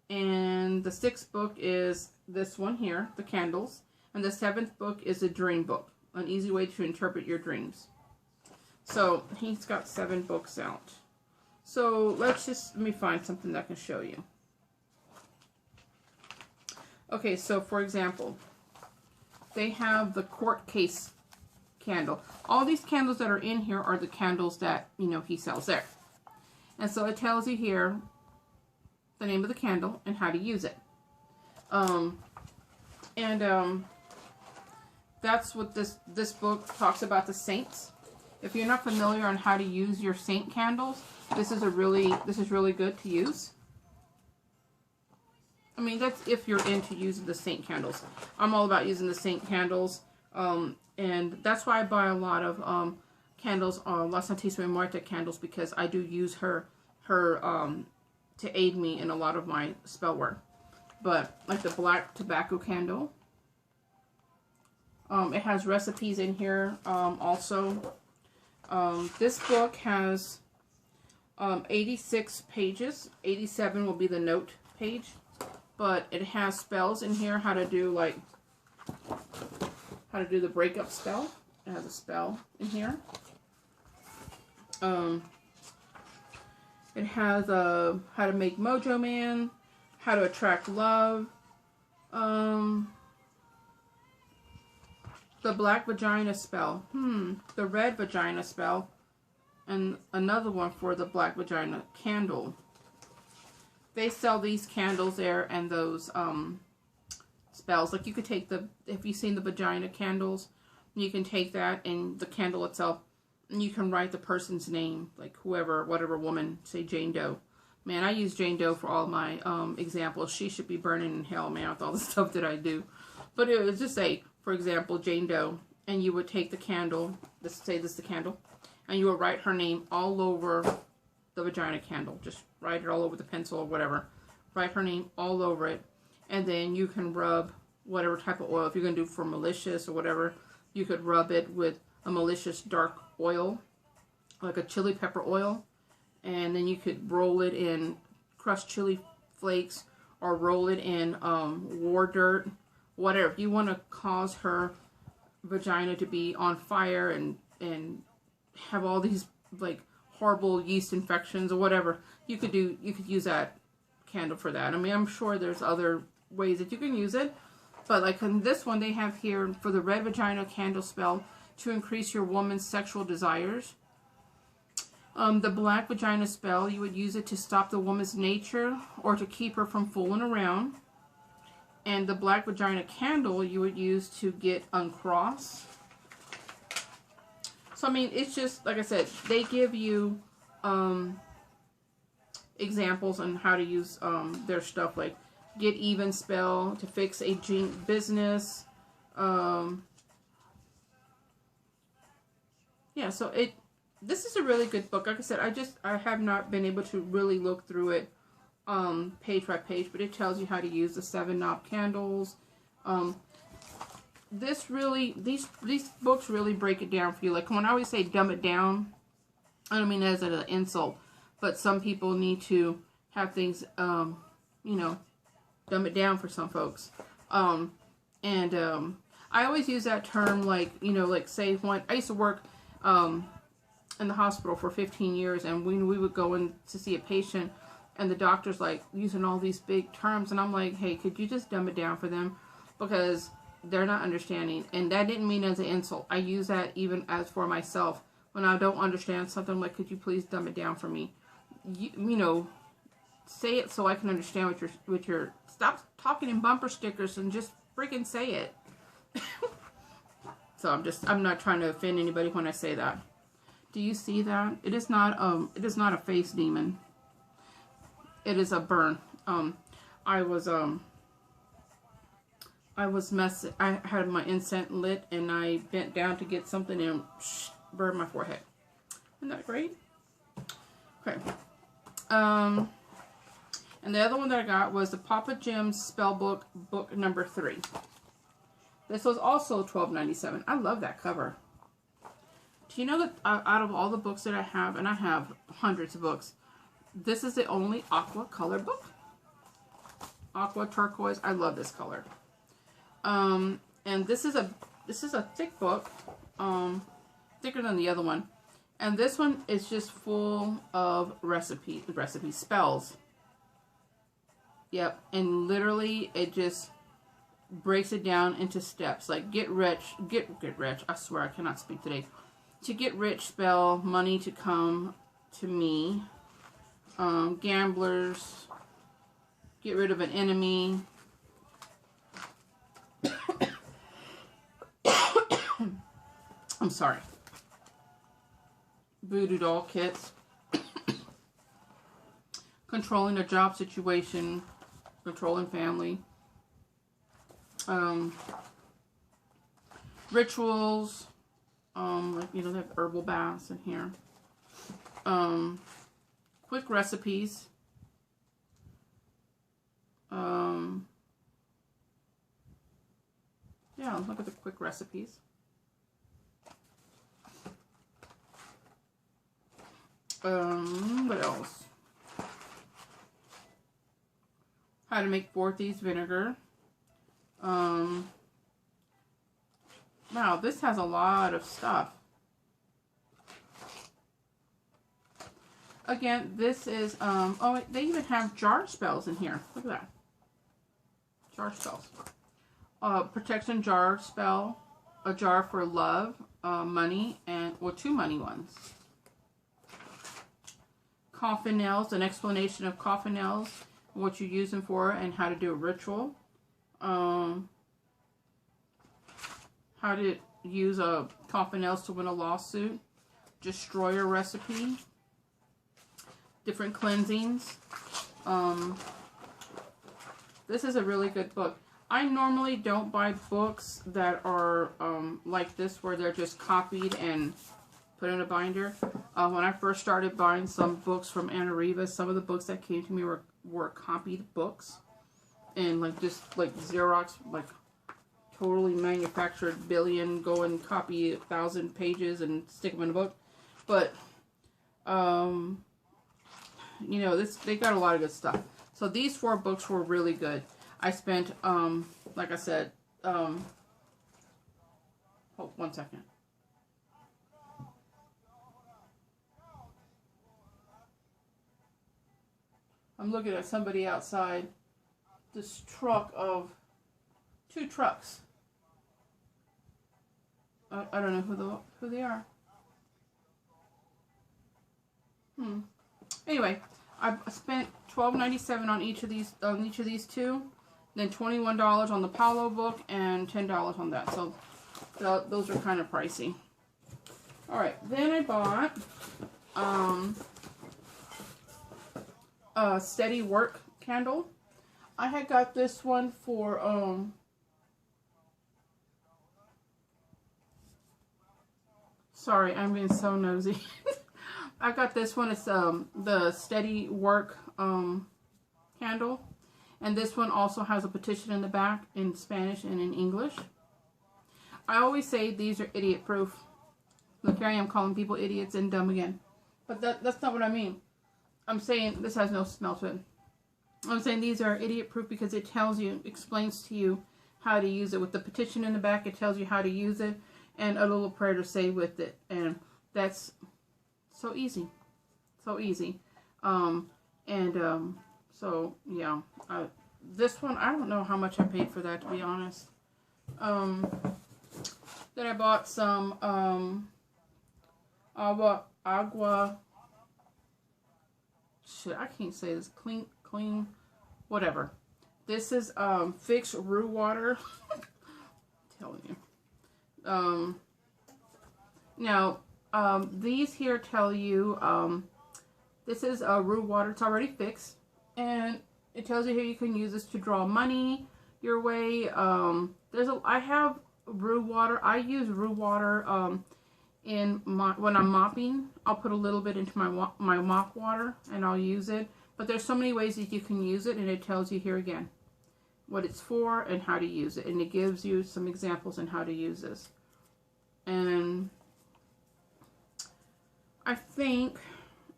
And the sixth book is this one here, the candles. And the seventh book is the dream book, an easy way to interpret your dreams. So he's got 7 books out. So let me find something that I can show you. Okay, so for example, they have the court case candle. All these candles that are in here are the candles that, you know, he sells there. And so it tells you here the name of the candle and how to use it. That's what this book talks about, the saints. If you're not familiar on how to use your saint candles, this is really good to use. I mean, that's if you're into using the saint candles. I'm all about using the saint candles, and that's why I buy a lot of candles, La Santísima Muerte candles, because I do use her to aid me in a lot of my spell work. But like the black tobacco candle, it has recipes in here also. This book has 86 pages. 87 will be the note page. But it has spells in here, how to do the breakup spell. It has a spell in here. It has how to make Mojo Man, how to attract love, the black vagina spell, the red vagina spell, and another one for the black vagina candle. They sell these candles there and those spells. Like you could take if you've seen the vagina candles, you can take that and the candle itself, and you can write the person's name, like whatever woman, say Jane Doe. Man, I use Jane Doe for all my examples. She should be burning in hell, man, with all the stuff that I do. But it would just say, for example, Jane Doe, and you would take the candle, this is the candle, and you would write her name all over the vagina candle. Just write it all over the pencil or whatever. Write her name all over it, and then you can rub whatever type of oil. If you're going to do for malicious or whatever, you could rub it with a malicious dark oil, like a chili pepper oil, and then you could roll it in crushed chili flakes or roll it in war dirt, whatever. If you want to cause her vagina to be on fire and have all these like horrible yeast infections or whatever, you could use that candle for that. I mean, I'm sure there's other ways that you can use it, but like in this one they have here for the red vagina candle spell to increase your woman's sexual desires. The black vagina spell, you would use it to stop the woman's nature or to keep her from fooling around. And the black vagina candle you would use to get uncrossed. So, I mean, it's just, like I said, they give you examples on how to use their stuff, like get even spell to fix a business. Yeah, so this is a really good book. Like I said, I have not been able to really look through it page by page, but it tells you how to use the 7 knob candles. These books really break it down for you. Like when I always say dumb it down, I don't mean that as an insult, but some people need to have things, you know, dumb it down for some folks. I always use that term, like, you know, like say when I used to work in the hospital for 15 years, and when we would go in to see a patient and the doctor's like using all these big terms, and I'm like, hey, could you just dumb it down for them, because they're not understanding. And that didn't mean as an insult. I use that even as for myself. When I don't understand something, I'm like, could you please dumb it down for me? You know, say it so I can understand what you're stop talking in bumper stickers and just freaking say it. So I'm not trying to offend anybody when I say that. Do you see that? It is not a face demon. It is a burn. I had my incense lit and I bent down to get something and burned my forehead. Isn't that great? Okay. And the other one that I got was the Papa Jim's Spellbook, book number 3. This was also $12.97. I love that cover. Do you know that out of all the books that I have, and I have hundreds of books, this is the only aqua color book? Aqua turquoise. I love this color. And this is a thick book, thicker than the other one. And this one is just full of recipe spells. Yep, and literally it just breaks it down into steps. Like get rich. I swear I cannot speak today. To get rich spell, money to come to me. Gamblers, get rid of an enemy. I'm sorry. Voodoo doll kits. Controlling a job situation. Controlling family. Rituals. Like, you know, they have herbal baths in here. Quick recipes. Yeah, look at the quick recipes. What else? How to make Forties vinegar. Wow, this has a lot of stuff. Again, this is, oh, they even have jar spells in here. Look at that. Jar spells. Protection jar spell. A jar for love, money, and, well, 2 money ones. Coffin nails, an explanation of coffin nails, what you use them for, and how to do a ritual. How to use a coffin nails to win a lawsuit. Destroyer recipe. Different cleansings. This is a really good book. I normally don't buy books that are like this, where they're just copied and put in a binder. When I first started buying some books from Anna Rivas, some of the books that came to me were copied books. And like just like Xerox, like totally manufactured billion, go and copy 1,000 pages and stick them in a book. But, you know, they got a lot of good stuff. So these 4 books were really good. I spent, like I said, hold 1 second. I'm looking at somebody outside this truck of 2 trucks. I don't know who they are. Anyway, I spent $12.97 on each of these 2, then $21 on the Paulo book and $10 on that. So those are kind of pricey. All right, then I bought a Steady Work candle. I had got this one for sorry, I'm being so nosy. I got this one. It's the Steady Work candle, and this one also has a petition in the back in Spanish and in English. I always say these are idiot proof. Look, here I am calling people idiots and dumb again, but that's not what I mean. I'm saying this has no smell to it. I'm saying these are idiot proof because it tells you, explains to you how to use it. With the petition in the back, it tells you how to use it and a little prayer to say with it, and that's so easy. So easy. So yeah, this one, I don't know how much I paid for that, to be honest. Then I bought some agua shit, I can't say this. Clean, whatever. This is Fix Rue Water. I'm telling you. Now, These here tell you, this is Rue water. It's already fixed. And it tells you here you can use this to draw money your way. I have Rue water. I use Rue water when I'm mopping. I'll put a little bit into my mop water and I'll use it. But there's so many ways that you can use it, and it tells you here again what it's for and how to use it. And it gives you some examples on how to use this. And I think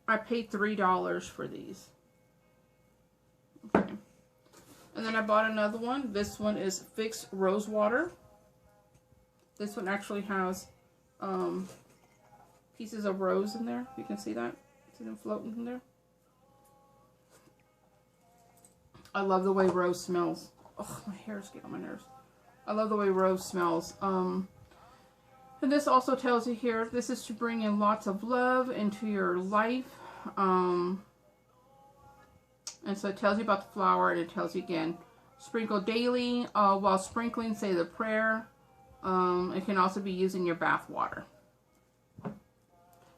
I paid $3 for these. Okay. And then I bought another one. This one is Fix Rose Water. This one actually has pieces of rose in there. You can see that. See them floating in there? I love the way rose smells. Oh, my hair's getting on my nerves. I love the way rose smells. And this also tells you here, this is to bring in lots of love into your life. And so it tells you about the flower, and it tells you again, sprinkle daily. While sprinkling, say the prayer. It can also be used in your bath water.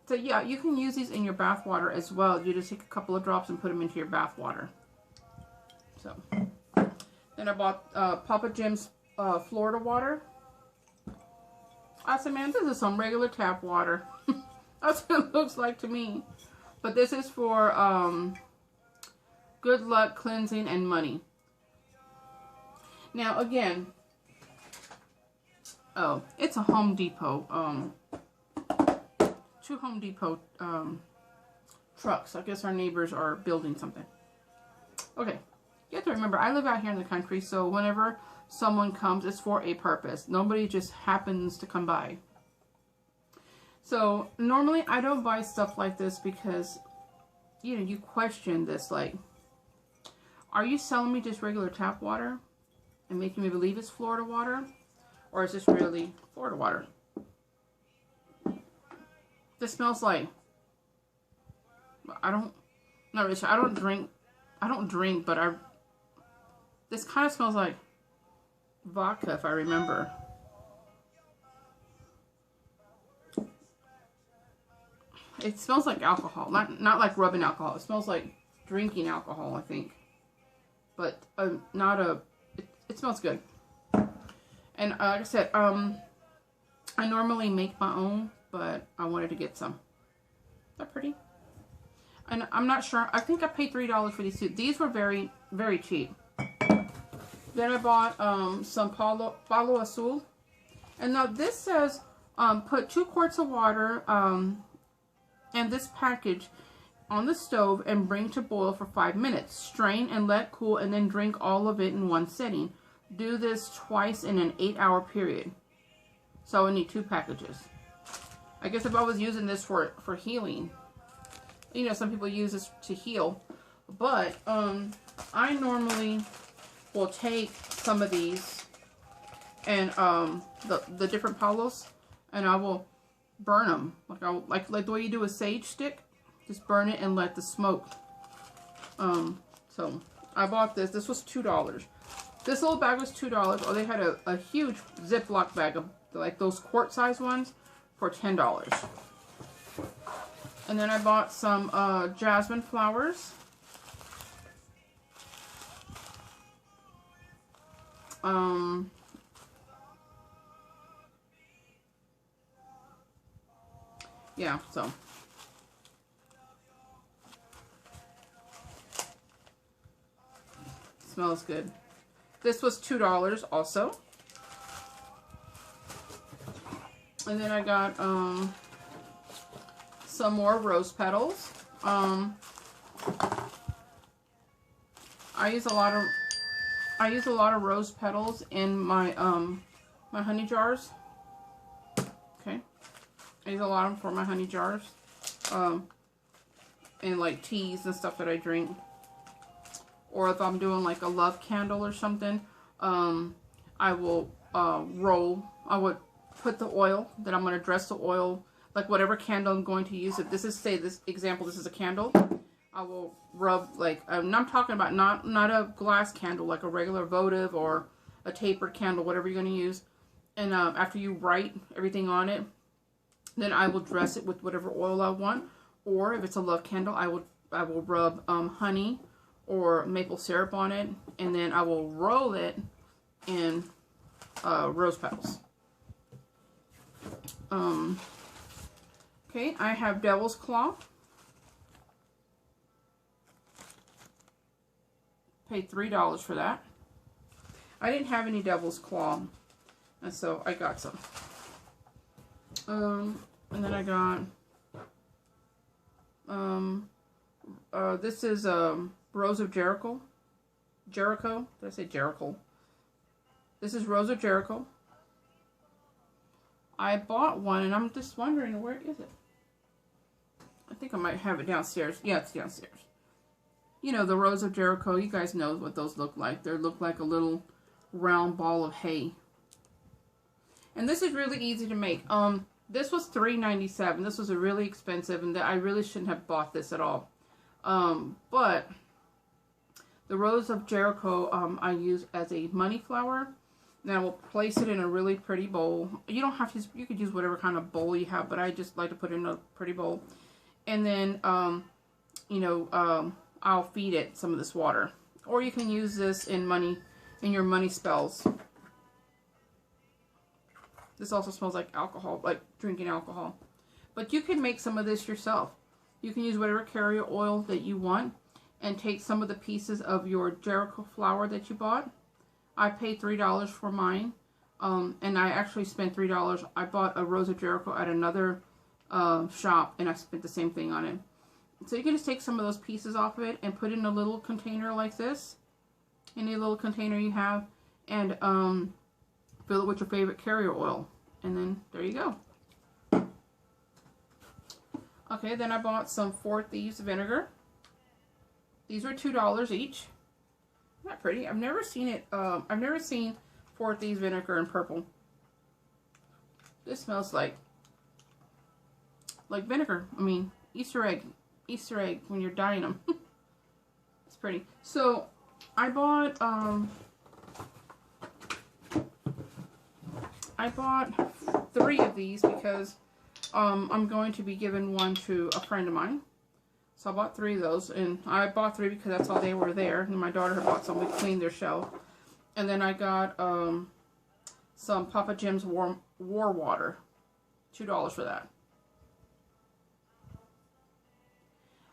So yeah, you can use these in your bath water as well. You just take a couple of drops and put them into your bath water. So, then I bought Papa Jim's Florida water. I said, man, this is some regular tap water. That's what it looks like to me. But this is for good luck, cleansing, and money. Now, again, oh, it's a Home Depot. 2 Home Depot trucks. I guess our neighbors are building something. Okay. You have to remember, I live out here in the country, so whenever someone comes, it's for a purpose. Nobody just happens to come by. So, normally I don't buy stuff like this because, you know, you question this, like, are you selling me just regular tap water and making me believe it's Florida water? Or is this really Florida water? This smells like, not really sure. I don't drink, but this kind of smells like vodka, if I remember. It smells like alcohol, not like rubbing alcohol. It smells like drinking alcohol, I think. But it smells good. And like I said, I normally make my own, but I wanted to get some. They're pretty. And I'm not sure. I think I paid $3 for these two. These were very, very cheap. Then I bought some Palo Azul. And now this says put 2 quarts of water and this package on the stove and bring to boil for 5 minutes. Strain and let cool and then drink all of it in one sitting. Do this twice in an 8-hour period. So I need 2 packages. I guess if I was using this for healing, you know, some people use this to heal, but I normally will take some of these and the different Palos, and I will burn them like the way you do a sage stick. Just burn it and let the smoke. So I bought this. This was $2. This little bag was $2. Oh, they had a huge Ziploc bag of like those quart-sized ones for $10. And then I bought some jasmine flowers. Yeah, so. Smells good. This was $2 also. And then I got some more rose petals. I use a lot of rose petals in my my honey jars. Okay, I use a lot of them for my honey jars, and like teas and stuff that I drink. Or if I'm doing like a love candle or something, I will I would put the oil that I'm going to dress the oil, like whatever candle I'm going to use. If this is, say this example, this is a candle, I will rub like, and I'm talking about not a glass candle, like a regular votive or a tapered candle, whatever you're going to use. And after you write everything on it, Then I will dress it with whatever oil I want, or if it's a love candle, I will rub honey or maple syrup on it, and then I will roll it in rose petals. Okay, I have Devil's Claw. Paid $3 for that. I didn't have any Devil's Claw, and so I got some. And then I got this is Rose of Jericho. Jericho? Did I say Jericho? This is Rose of Jericho. I bought one, and I'm just wondering, where is it? I think I might have it downstairs. Yeah, it's downstairs. You know, the Rose of Jericho, you guys know what those look like. They look like a little round ball of hay. And this is really easy to make. This was $3.97. This was a really expensive, and I really shouldn't have bought this at all. But the Rose of Jericho I use as a money flower. Now we'll place it in a really pretty bowl. You don't have to, you could use whatever kind of bowl you have, but I just like to put it in a pretty bowl. And then, you know, I'll feed it some of this water. Or you can use this in your money spells. This also smells like alcohol, like drinking alcohol. But you can make some of this yourself. You can use whatever carrier oil that you want and take some of the pieces of your Jericho flower that you bought. I paid $3 for mine, and I actually spent $3. I bought a Rose of Jericho at another shop, and I spent the same thing on it. So you can just take some of those pieces off of it and put it in a little container like this, any little container you have, and fill it with your favorite carrier oil, and then there you go. Okay, then I bought some 4 Thieves vinegar. These are $2 each. Not pretty. I've never seen it. I've never seen 4 Thieves vinegar in purple. This smells like vinegar. I mean, Easter egg when you're dyeing them. It's pretty. So I bought 3 of these because I'm going to be giving one to a friend of mine. So I bought 3 of those, and I bought 3 because that's all they were there. And my daughter had bought some. We cleaned their shelf. And then I got some Papa Jim's War Water. $2 for that.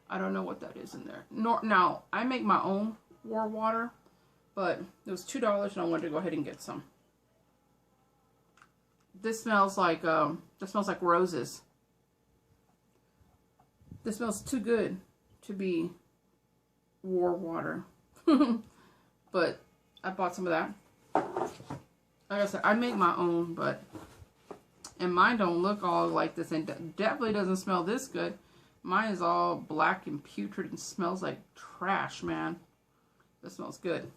I don't know what that is in there. Now, I make my own War Water, but it was $2 and I wanted to go ahead and get some. This smells like roses. This smells too good to be War Water. But I bought some of that. Like I said, I make my own, and mine don't look all like this, and definitely doesn't smell this good. Mine is all black and putrid and smells like trash, man. This smells good.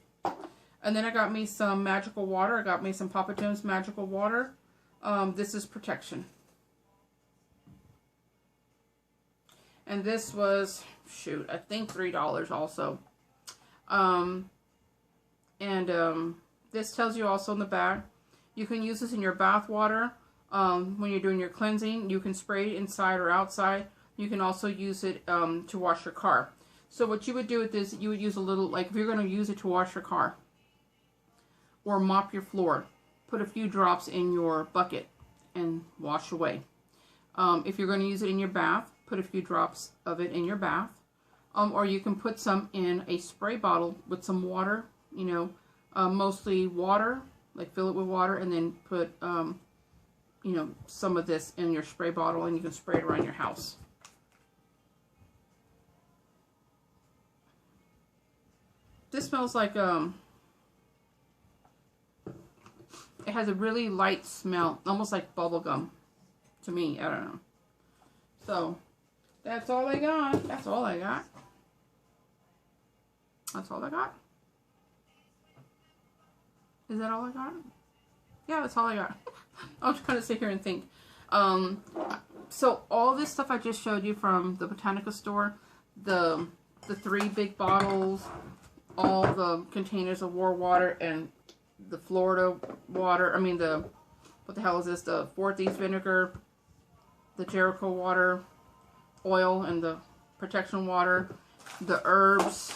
And then I got me some magical water. I got me some Papa John's magical water. This is protection. And this was, shoot, I think $3 also. This tells you also in the back, you can use this in your bath water when you're doing your cleansing. You can spray it inside or outside. You can also use it to wash your car. So what you would do with this, you would use a little, like if you're going to use it to wash your car or mop your floor, put a few drops in your bucket and wash away. If you're going to use it in your bath, put a few drops of it in your bath. Or you can put some in a spray bottle with some water, you know, mostly water, like fill it with water, and then put, you know, some of this in your spray bottle, and you can spray it around your house. This smells like, it has a really light smell, almost like bubble gum to me. I don't know. So, that's all I got. That's all I got. That's all I got. Is that all I got? Yeah, that's all I got. I'm trying to sit here and think. So all this stuff I just showed you from the Botanica store, the 3 big bottles, all the containers of War Water, and the Florida water, I mean what the hell is this? The 4 Thieves vinegar, the Jericho water oil and the protection water, the herbs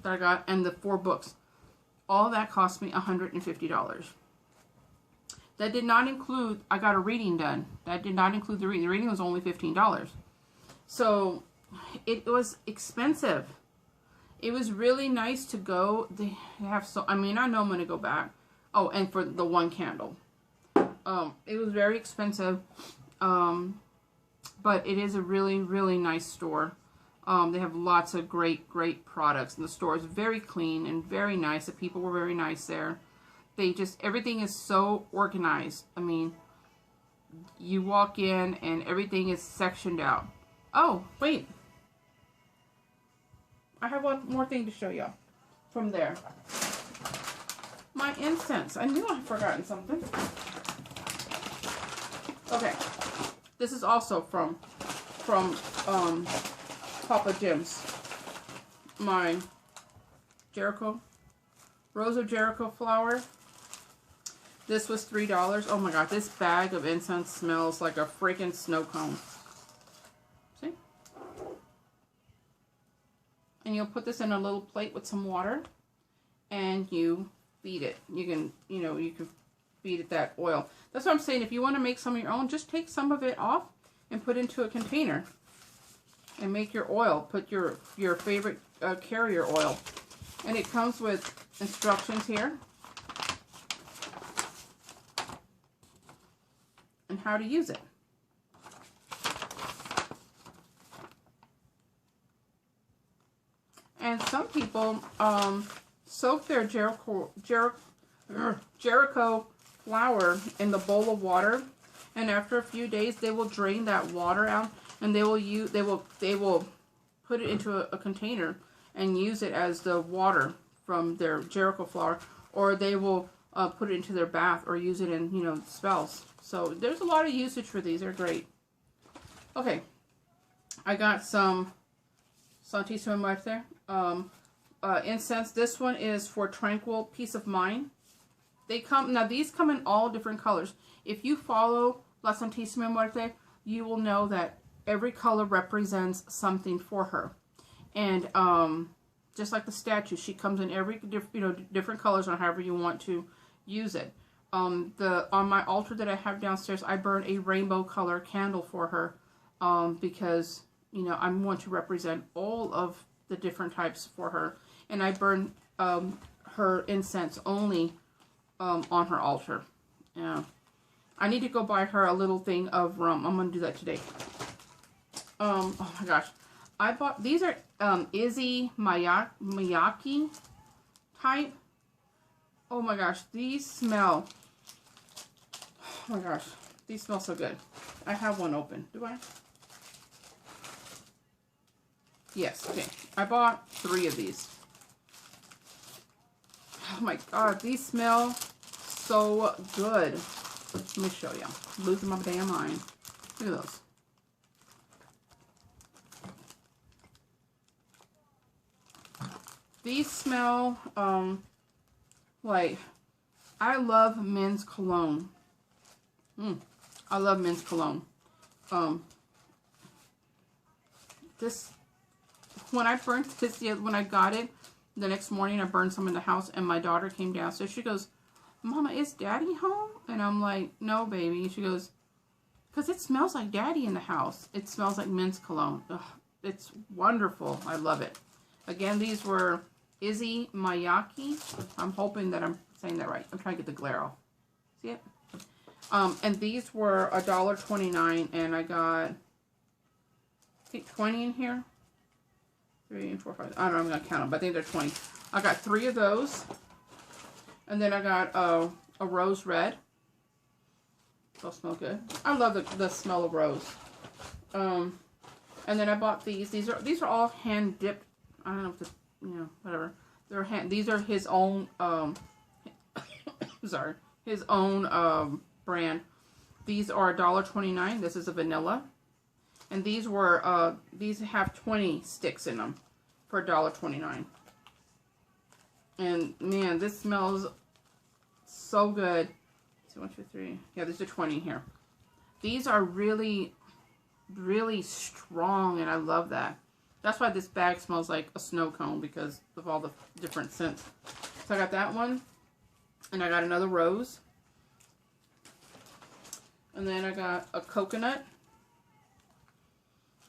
that I got, and the 4 books. All that cost me $150. That did not include, I got a reading done. That did not include the reading. The reading was only $15. So it was expensive. It was really nice to go. They have so, I mean, I know I'm going to go back. Oh, and for the 1 candle. It was very expensive. But it is a really, really nice store. They have lots of great products. And the store is very clean and very nice. The people were very nice there. They just, everything is so organized. I mean, you walk in and everything is sectioned out. Oh, wait. I have one more thing to show y'all from there. My incense. I knew I had forgotten something. Okay. This is also from Papa Jim's. My Jericho, Rose of Jericho flower. This was $3. Oh my god, this bag of incense smells like a freaking snow cone. See? And you'll put this in a little plate with some water, and you feed it. You can, you can feed it that oil. That's what I'm saying. If you want to make some of your own, just take some of it off and put into a container and make your oil. Put your favorite carrier oil. And it comes with instructions here and how to use it. And some people soak their Jericho flower in the bowl of water, and after a few days they will drain that water out, and they will put it into a container and use it as the water from their Jericho flower, or they will put it into their bath or use it in spells. So there's a lot of usage for these. They're great. Okay, I got some Santísima Muerte incense. This one is for tranquil peace of mind. These come in all different colors. If you follow La Santísima Muerte, you will know that every color represents something for her. And just like the statue, she comes in every different colors on however you want to use it. On my altar that I have downstairs, I burn a rainbow color candle for her because I want to represent all of the different types for her, and I burn her incense only on her altar. Yeah, I need to go buy her a little thing of rum. I'm gonna do that today. Oh my gosh, I bought these are Issey Miyake type. Oh my gosh, these smell. Oh my gosh, these smell so good. I have one open. Do I? Yes, okay. I bought 3 of these. Oh my god, these smell so good. Let me show you. I'm losing my damn mind. Look at those. These smell like, I love men's cologne. I love men's cologne. When I burnt this, when I got it, the next morning I burned some in the house, and my daughter came downstairs. She goes, "Mama, is Daddy home?" And I'm like, "No, baby." She goes, "Because it smells like Daddy in the house." It smells like men's cologne. Ugh, it's wonderful. I love it. Again, these were Issey Miyake. I'm hoping that I'm saying that right. I'm trying to get the glare off. See it? And these were $1.29, and I got, I think, 20 in here. 3 and 4, 5. I don't know. I'm gonna count them, but I think they're 20. I got 3 of those, and then I got a rose red. They'll smell good. I love the smell of rose. And then I bought these. These are all hand dipped. I don't know if whatever. These are his own. Sorry, his own brand. These are $1.29. This is a vanilla. And these have 20 sticks in them for $1.29. And man, this smells so good. So 1, 2, 3. Yeah, there's a 20 here. These are really, really strong, and I love that. That's why this bag smells like a snow cone, because of all the different scents. So I got that one, and I got another rose. And then I got a coconut.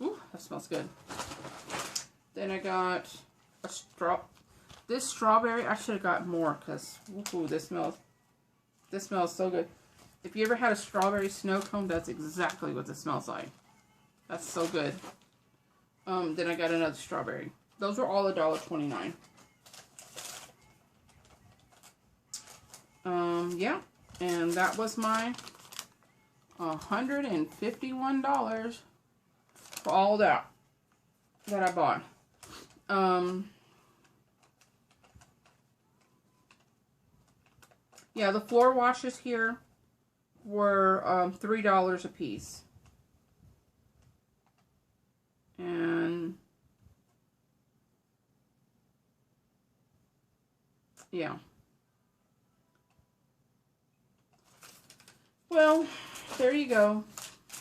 Ooh, that smells good. Then I got a this strawberry. I should have got more, because ooh, this smells so good. If you ever had a strawberry snow cone, that's exactly what this smells like. That's so good. Then I got another strawberry. Those were all $1.29. Yeah, and that was my $151 for all that I bought. Yeah, the floor washes here were $3 a piece. And yeah. Well, there you go.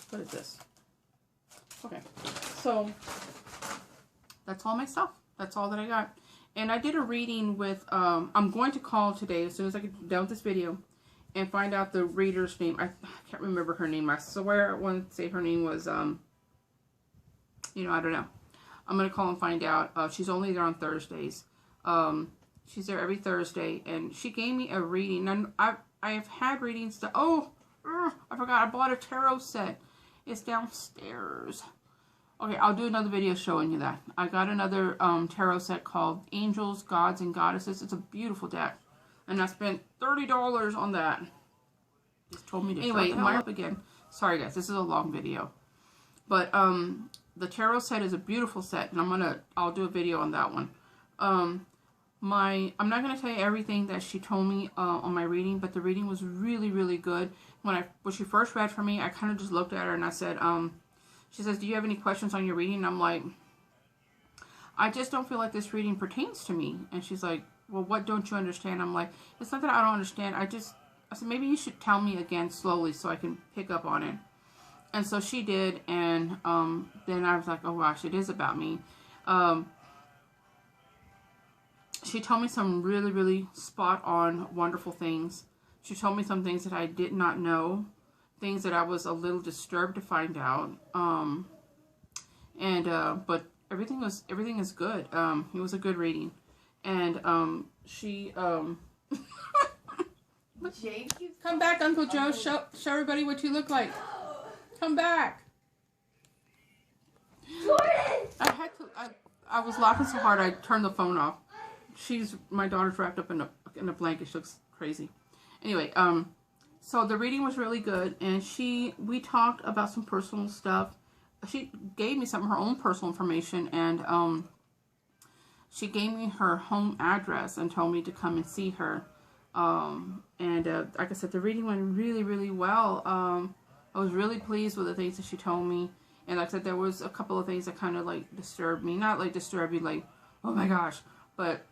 What is this? Okay, so that's all my stuff. That's all that I got. And I did a reading with, I'm going to call today as soon as I get done with this video and find out the reader's name. I can't remember her name. I swear I wanted to say her name was, you know, I don't know. I'm going to call and find out. She's only there on Thursdays. She's there every Thursday, and she gave me a reading. And I have had readings that, I forgot. I bought a tarot set. It's downstairs. Okay, I'll do another video showing you that. I got another tarot set called Angels, Gods, and Goddesses. It's a beautiful deck. And I spent $30 on that. Just told me to anyway, my up again. Sorry guys, this is a long video. But the tarot set is a beautiful set, and I'll do a video on that one. I'm not gonna tell you everything that she told me on my reading, but the reading was really, really good. When she first read for me, I kind of just looked at her and I said, she says, "Do you have any questions on your reading?" And I'm like, "I just don't feel like this reading pertains to me." And she's like, "Well, what don't you understand?" I'm like, "It's not that I don't understand. I said, maybe you should tell me again slowly so I can pick up on it." And so she did, and then I was like, oh gosh, it is about me. She told me some really, really spot on, wonderful things. She told me some things that I did not know, things that I was a little disturbed to find out. But everything is good. It was a good reading, and she come back, Uncle Joe. Show everybody what you look like. Come back. Jordan! I was laughing so hard I turned the phone off. My daughter's wrapped up in a blanket. She looks crazy. Anyway, so the reading was really good, and we talked about some personal stuff. She gave me some of her own personal information, and she gave me her home address and told me to come and see her. Like I said, the reading went really, really well. I was really pleased with the things that she told me. And like I said, there was a couple of things that kind of like disturbed me. Not like disturbed me like, oh my gosh, but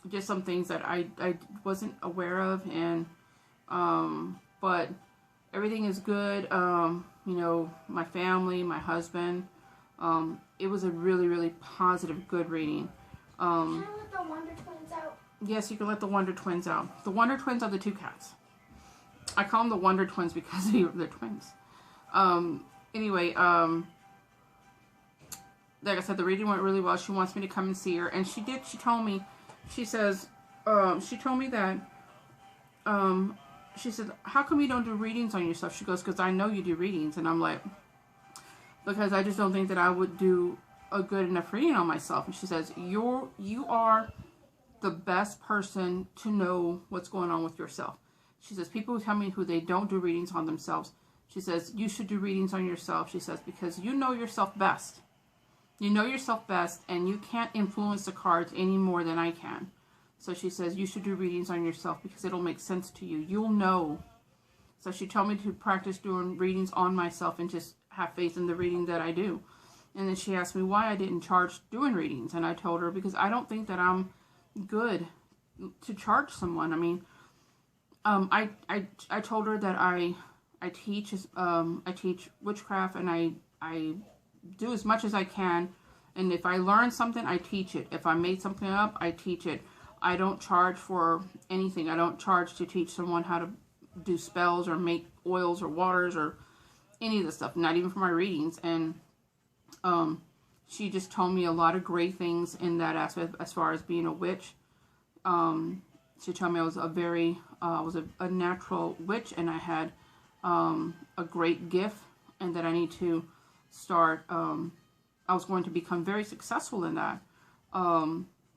just some things that I wasn't aware of. And, but everything is good. You know, my family, my husband, it was a really, really positive, good reading. Can I let the Wonder Twins out? Yes, you can let the Wonder Twins out. The Wonder Twins are the two cats. I call them the Wonder Twins because they're twins. Anyway, like I said, the reading went really well. She wants me to come and see her, and she did. She told me, she says, she told me that, she said, how come you don't do readings on yourself? She goes, because I know you do readings. And I'm like, because I just don't think that I would do a good enough reading on myself. And she says, you are the best person to know what's going on with yourself. She says, people tell me who they don't do readings on themselves. She says, you should do readings on yourself. She says, because you know yourself best. You know yourself best, and you can't influence the cards any more than I can. So she says, you should do readings on yourself because it'll make sense to you. You'll know. So she told me to practice doing readings on myself and just have faith in the reading that I do. And then she asked me why I didn't charge doing readings. And I told her, because I don't think that I'm good to charge someone. I mean, I told her that I I teach witchcraft, and I do as much as I can. And if I learn something, I teach it. If I made something up, I teach it. I don't charge for anything. I don't charge to teach someone how to do spells or make oils or waters or any of the stuff. Not even for my readings. And she just told me a lot of great things in that aspect as far as being a witch. She told me I was a natural witch, and I had a great gift, and that I need to start. I was going to become very successful in that,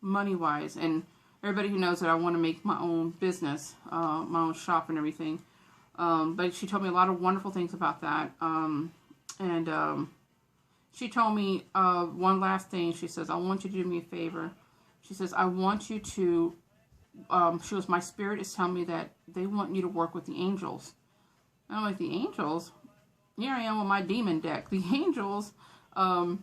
money-wise. And everybody who knows that I want to make my own business, my own shop and everything. But she told me a lot of wonderful things about that. She told me one last thing. She says, I want you to do me a favor. She says, I want you to, she goes, my spirit is telling me that they want you to work with the angels. And I'm like, the angels? Here I am with my demon deck. The angels, and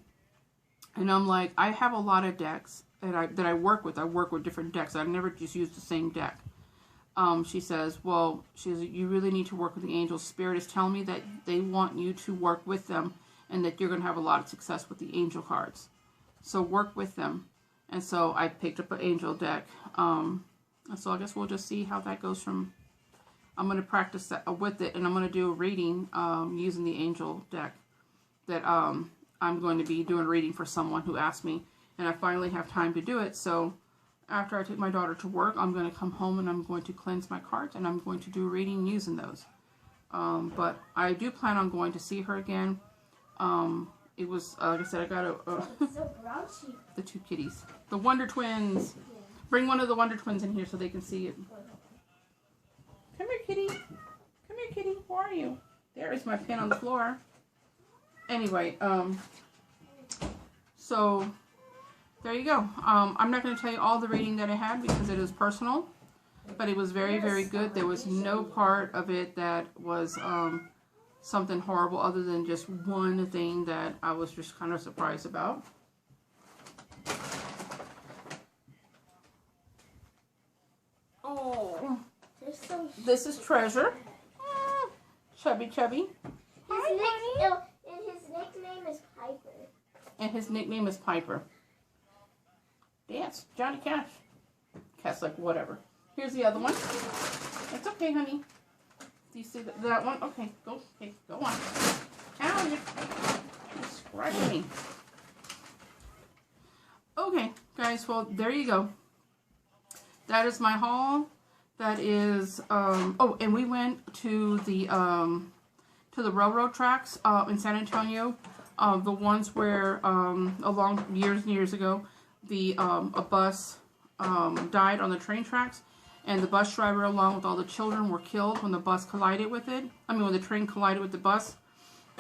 I'm like, I have a lot of decks that I work with. I work with different decks. I've never just used the same deck. She says, you really need to work with the angels. Spirit is telling me that they want you to work with them, and that you're going to have a lot of success with the angel cards. So work with them. And so I picked up an angel deck. And so I guess we'll just see how that goes from. I'm going to practice that with it, and I'm going to do a reading using the angel deck. That I'm going to be doing a reading for someone who asked me, and I finally have time to do it. So after I take my daughter to work, I'm going to come home and I'm going to cleanse my cards, and I'm going to do a reading using those. But I do plan on going to see her again. It was, like I said, I got the two kitties. The Wonder Twins. Yeah. Bring one of the Wonder Twins in here so they can see it. Come here, kitty. Come here, kitty. Where are you? There is my pen on the floor. Anyway, so there you go. I'm not going to tell you all the reading that I had because it is personal, but it was very, very good. There was no part of it that was something horrible, other than just one thing that I was just kind of surprised about. Oh, this is Treasure. Chubby, chubby. Hi, his nickname is Piper. And his nickname is Piper. Dance, Johnny Cash. Cat's like, whatever. Here's the other one. It's okay, honey. Do you see that one? Okay, go on. Ow, you're scratching me. Okay, guys, well, there you go. That is my haul. That is, oh, and we went to the railroad tracks in San Antonio. The ones where, along years and years ago, a bus died on the train tracks, and the bus driver along with all the children were killed when the bus collided with it. I mean, when the train collided with the bus.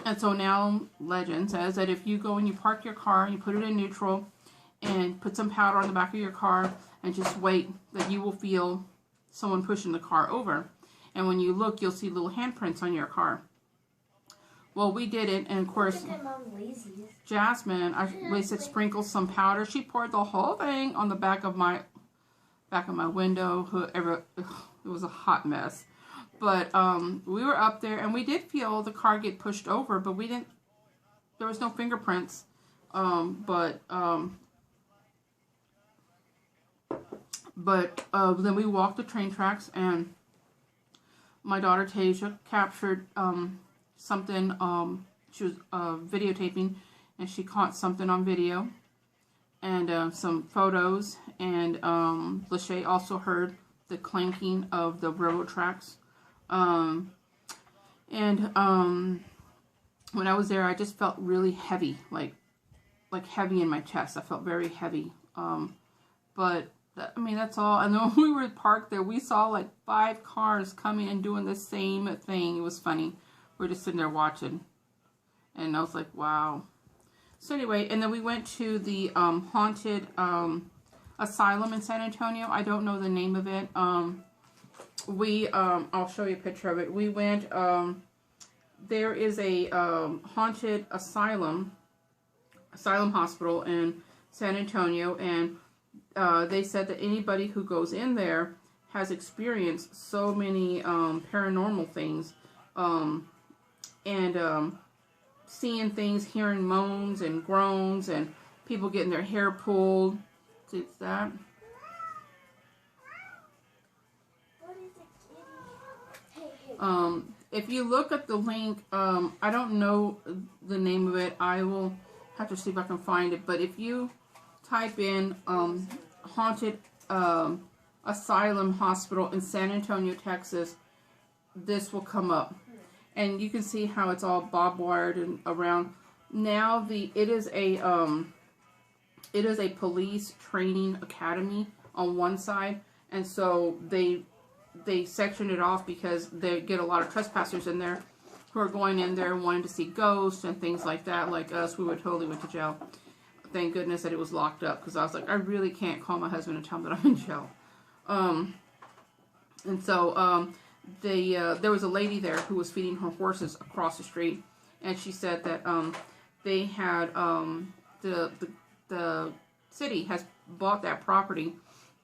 And so now legend says that if you go and you park your car, you put it in neutral, and put some powder on the back of your car, and just wait, that you will feel someone pushing the car over. And when you look, you'll see little handprints on your car. Well, we did it, and of course, Jasmine, we said sprinkle some powder. She poured the whole thing on the back of my window. It was a hot mess. But we were up there, and we did feel the car get pushed over, but we didn't. There was no fingerprints. But then we walked the train tracks, and my daughter Tasia captured something. She was videotaping, and she caught something on video, and some photos. And Lachey also heard the clanking of the railroad tracks. When I was there, I just felt really heavy, like heavy in my chest. I felt very heavy. But I mean, that's all. And then when we were parked there, we saw like 5 cars coming and doing the same thing. It was funny. We were just sitting there watching, and I was like, wow. So anyway, and then we went to the haunted asylum in San Antonio. I don't know the name of it. I'll show you a picture of it. We went, there is a haunted asylum hospital in San Antonio, and they said that anybody who goes in there has experienced so many paranormal things and seeing things, hearing moans and groans, and people getting their hair pulled. See, it's that. What is it, kitty? If you look at the link, I don't know the name of it. I will have to see if I can find it. But if you type in haunted asylum hospital in San Antonio, Texas, this will come up. And you can see how it's all barbed wired and around. Now it is a police training academy on one side, and so they sectioned it off because they get a lot of trespassers in there who are going in there wanting to see ghosts and things like that. Like us, we would totally went to jail. Thank goodness that it was locked up, because I was like, I really can't call my husband and tell him that I'm in jail. And so there was a lady there who was feeding her horses across the street, and she said that they had the city has bought that property,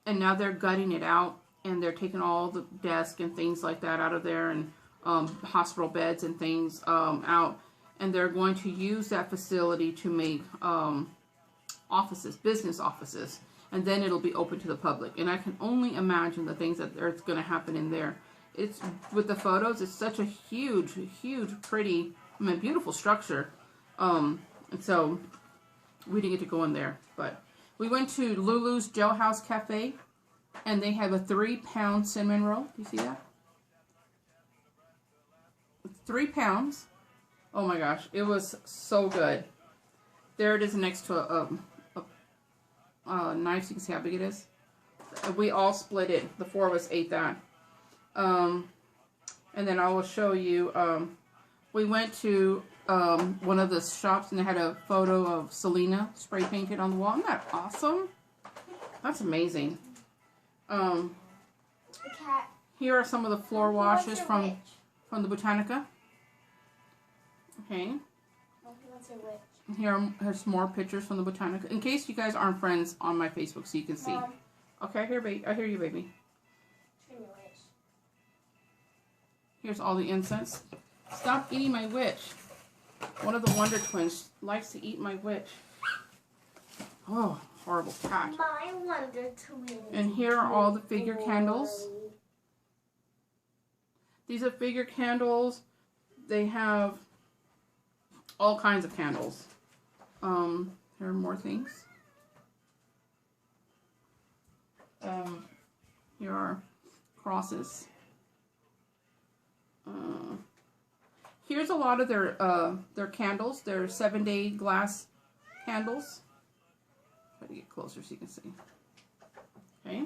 and now they're gutting it out, and they're taking all the desks and things like that out of there, and hospital beds and things out, and they're going to use that facility to make offices, business offices, and then it'll be open to the public. And I can only imagine the things that are going to happen in there. It's, with the photos, it's such a huge, pretty, beautiful structure. And so we didn't get to go in there, but we went to Lulu's Jailhouse Cafe, and they have a 3-pound cinnamon roll. Do you see that? 3 pounds. Oh my gosh, it was so good. There it is next to a knife, so you can see how big it is. We all split it. The 4 of us ate that. And then I will show you, we went to one of the shops, and they had a photo of Selena spray painted on the wall. Isn't that awesome? That's amazing. The cat. Here are some of the floor washes from Witch? the Botanica. Okay. What's a witch? Here's more pictures from the Botanica. In case you guys aren't friends on my Facebook, so you can see. Mom. Okay, here, baby. I hear you, baby. Trim a witch. Here's all the incense. Stop eating my witch. One of the Wonder Twins likes to eat my witch. Oh, horrible cat. My Wonder Twin. And here are all the figure candles. These are figure candles. They have all kinds of candles. Here are more things. Here are crosses. Here's a lot of their candles. They're 7-day glass candles. Try to get closer so you can see. Okay.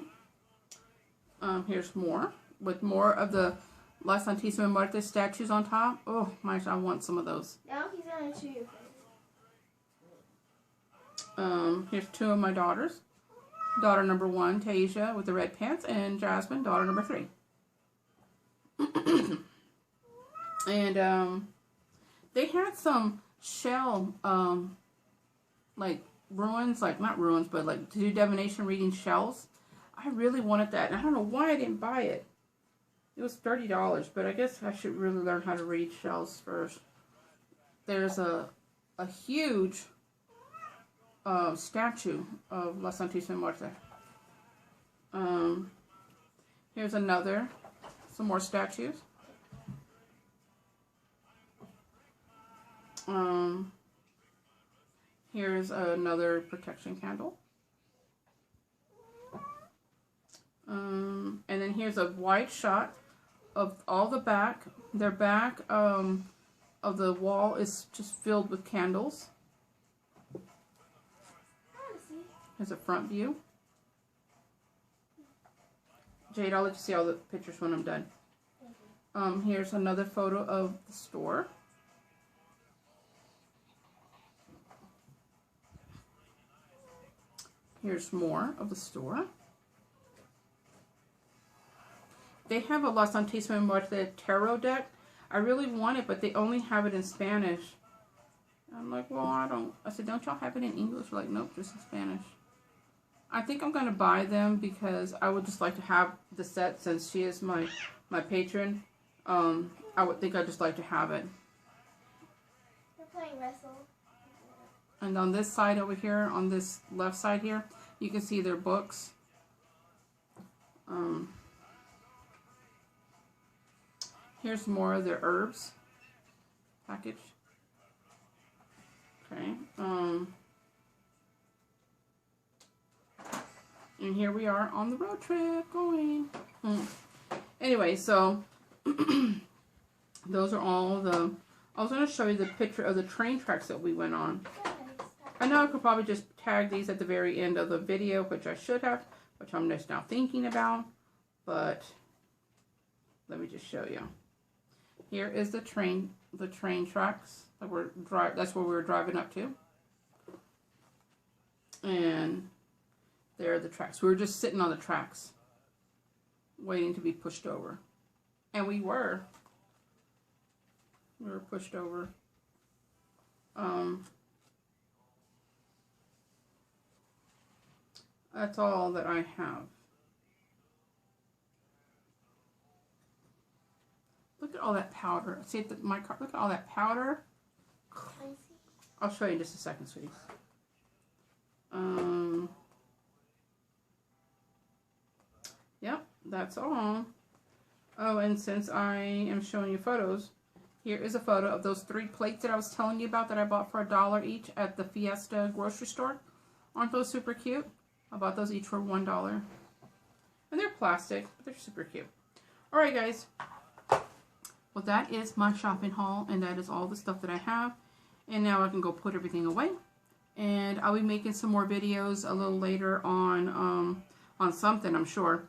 Here's more with more of the La Santísima Muerte statues on top. Oh my gosh, I want some of those. Now he's gonna chew your face. Here's 2 of my daughters. Daughter number 1, Tasia, with the red pants, and Jasmine, daughter number 3. And they had some shell, like ruins, like not ruins, but like to do divination reading shells. I really wanted that, and I don't know why I didn't buy it. It was $30, but I guess I should really learn how to read shells first. There's a huge statue of La Santísima Muerte. Here's some more statues. Here's another protection candle. And then here's a wide shot of all the back. Their back of the wall is just filled with candles. Here's a front view. Jade, I'll let you see all the pictures when I'm done. Here's another photo of the store. Here's more of the store. They have a La Santísima Muerte tarot deck. I really want it, but they only have it in Spanish. I'm like, well, I said, don't y'all have it in English? They're like, nope, just in Spanish. I think I'm going to buy them because I would just like to have the set since she is my patron. I would think I'd just like to have it. We're playing wrestle. And on this side over here, on this left side here, you can see their books. Here's more of their herbs package. Okay. And here we are on the road trip going. Anyway, so those are all the... I was going to show you the picture of the train tracks that we went on. I know I could probably just tag these at the very end of the video, which I should have, which I'm just now thinking about. But let me just show you. Here is the train tracks that that's where we were driving up to. And there are the tracks. We were just sitting on the tracks, waiting to be pushed over. And we were. We were pushed over. That's all that I have. Look at all that powder. See at my car. Look at all that powder. I'll show you in just a second, sweetie. Yep, that's all. Oh, and since I am showing you photos, here is a photo of those 3 plates that I was telling you about that I bought for $1 each at the Fiesta grocery store. Aren't those super cute? I bought those each for $1. And they're plastic, but they're super cute. Alright guys. Well, that is my shopping haul, and that is all the stuff that I have. And now I can go put everything away. And I'll be making some more videos a little later on something, I'm sure.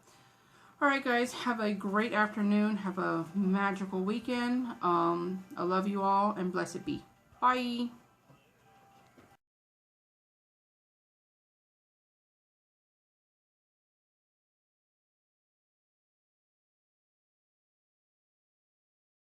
Alright guys, have a great afternoon. Have a magical weekend. I love you all, and blessed be. Bye.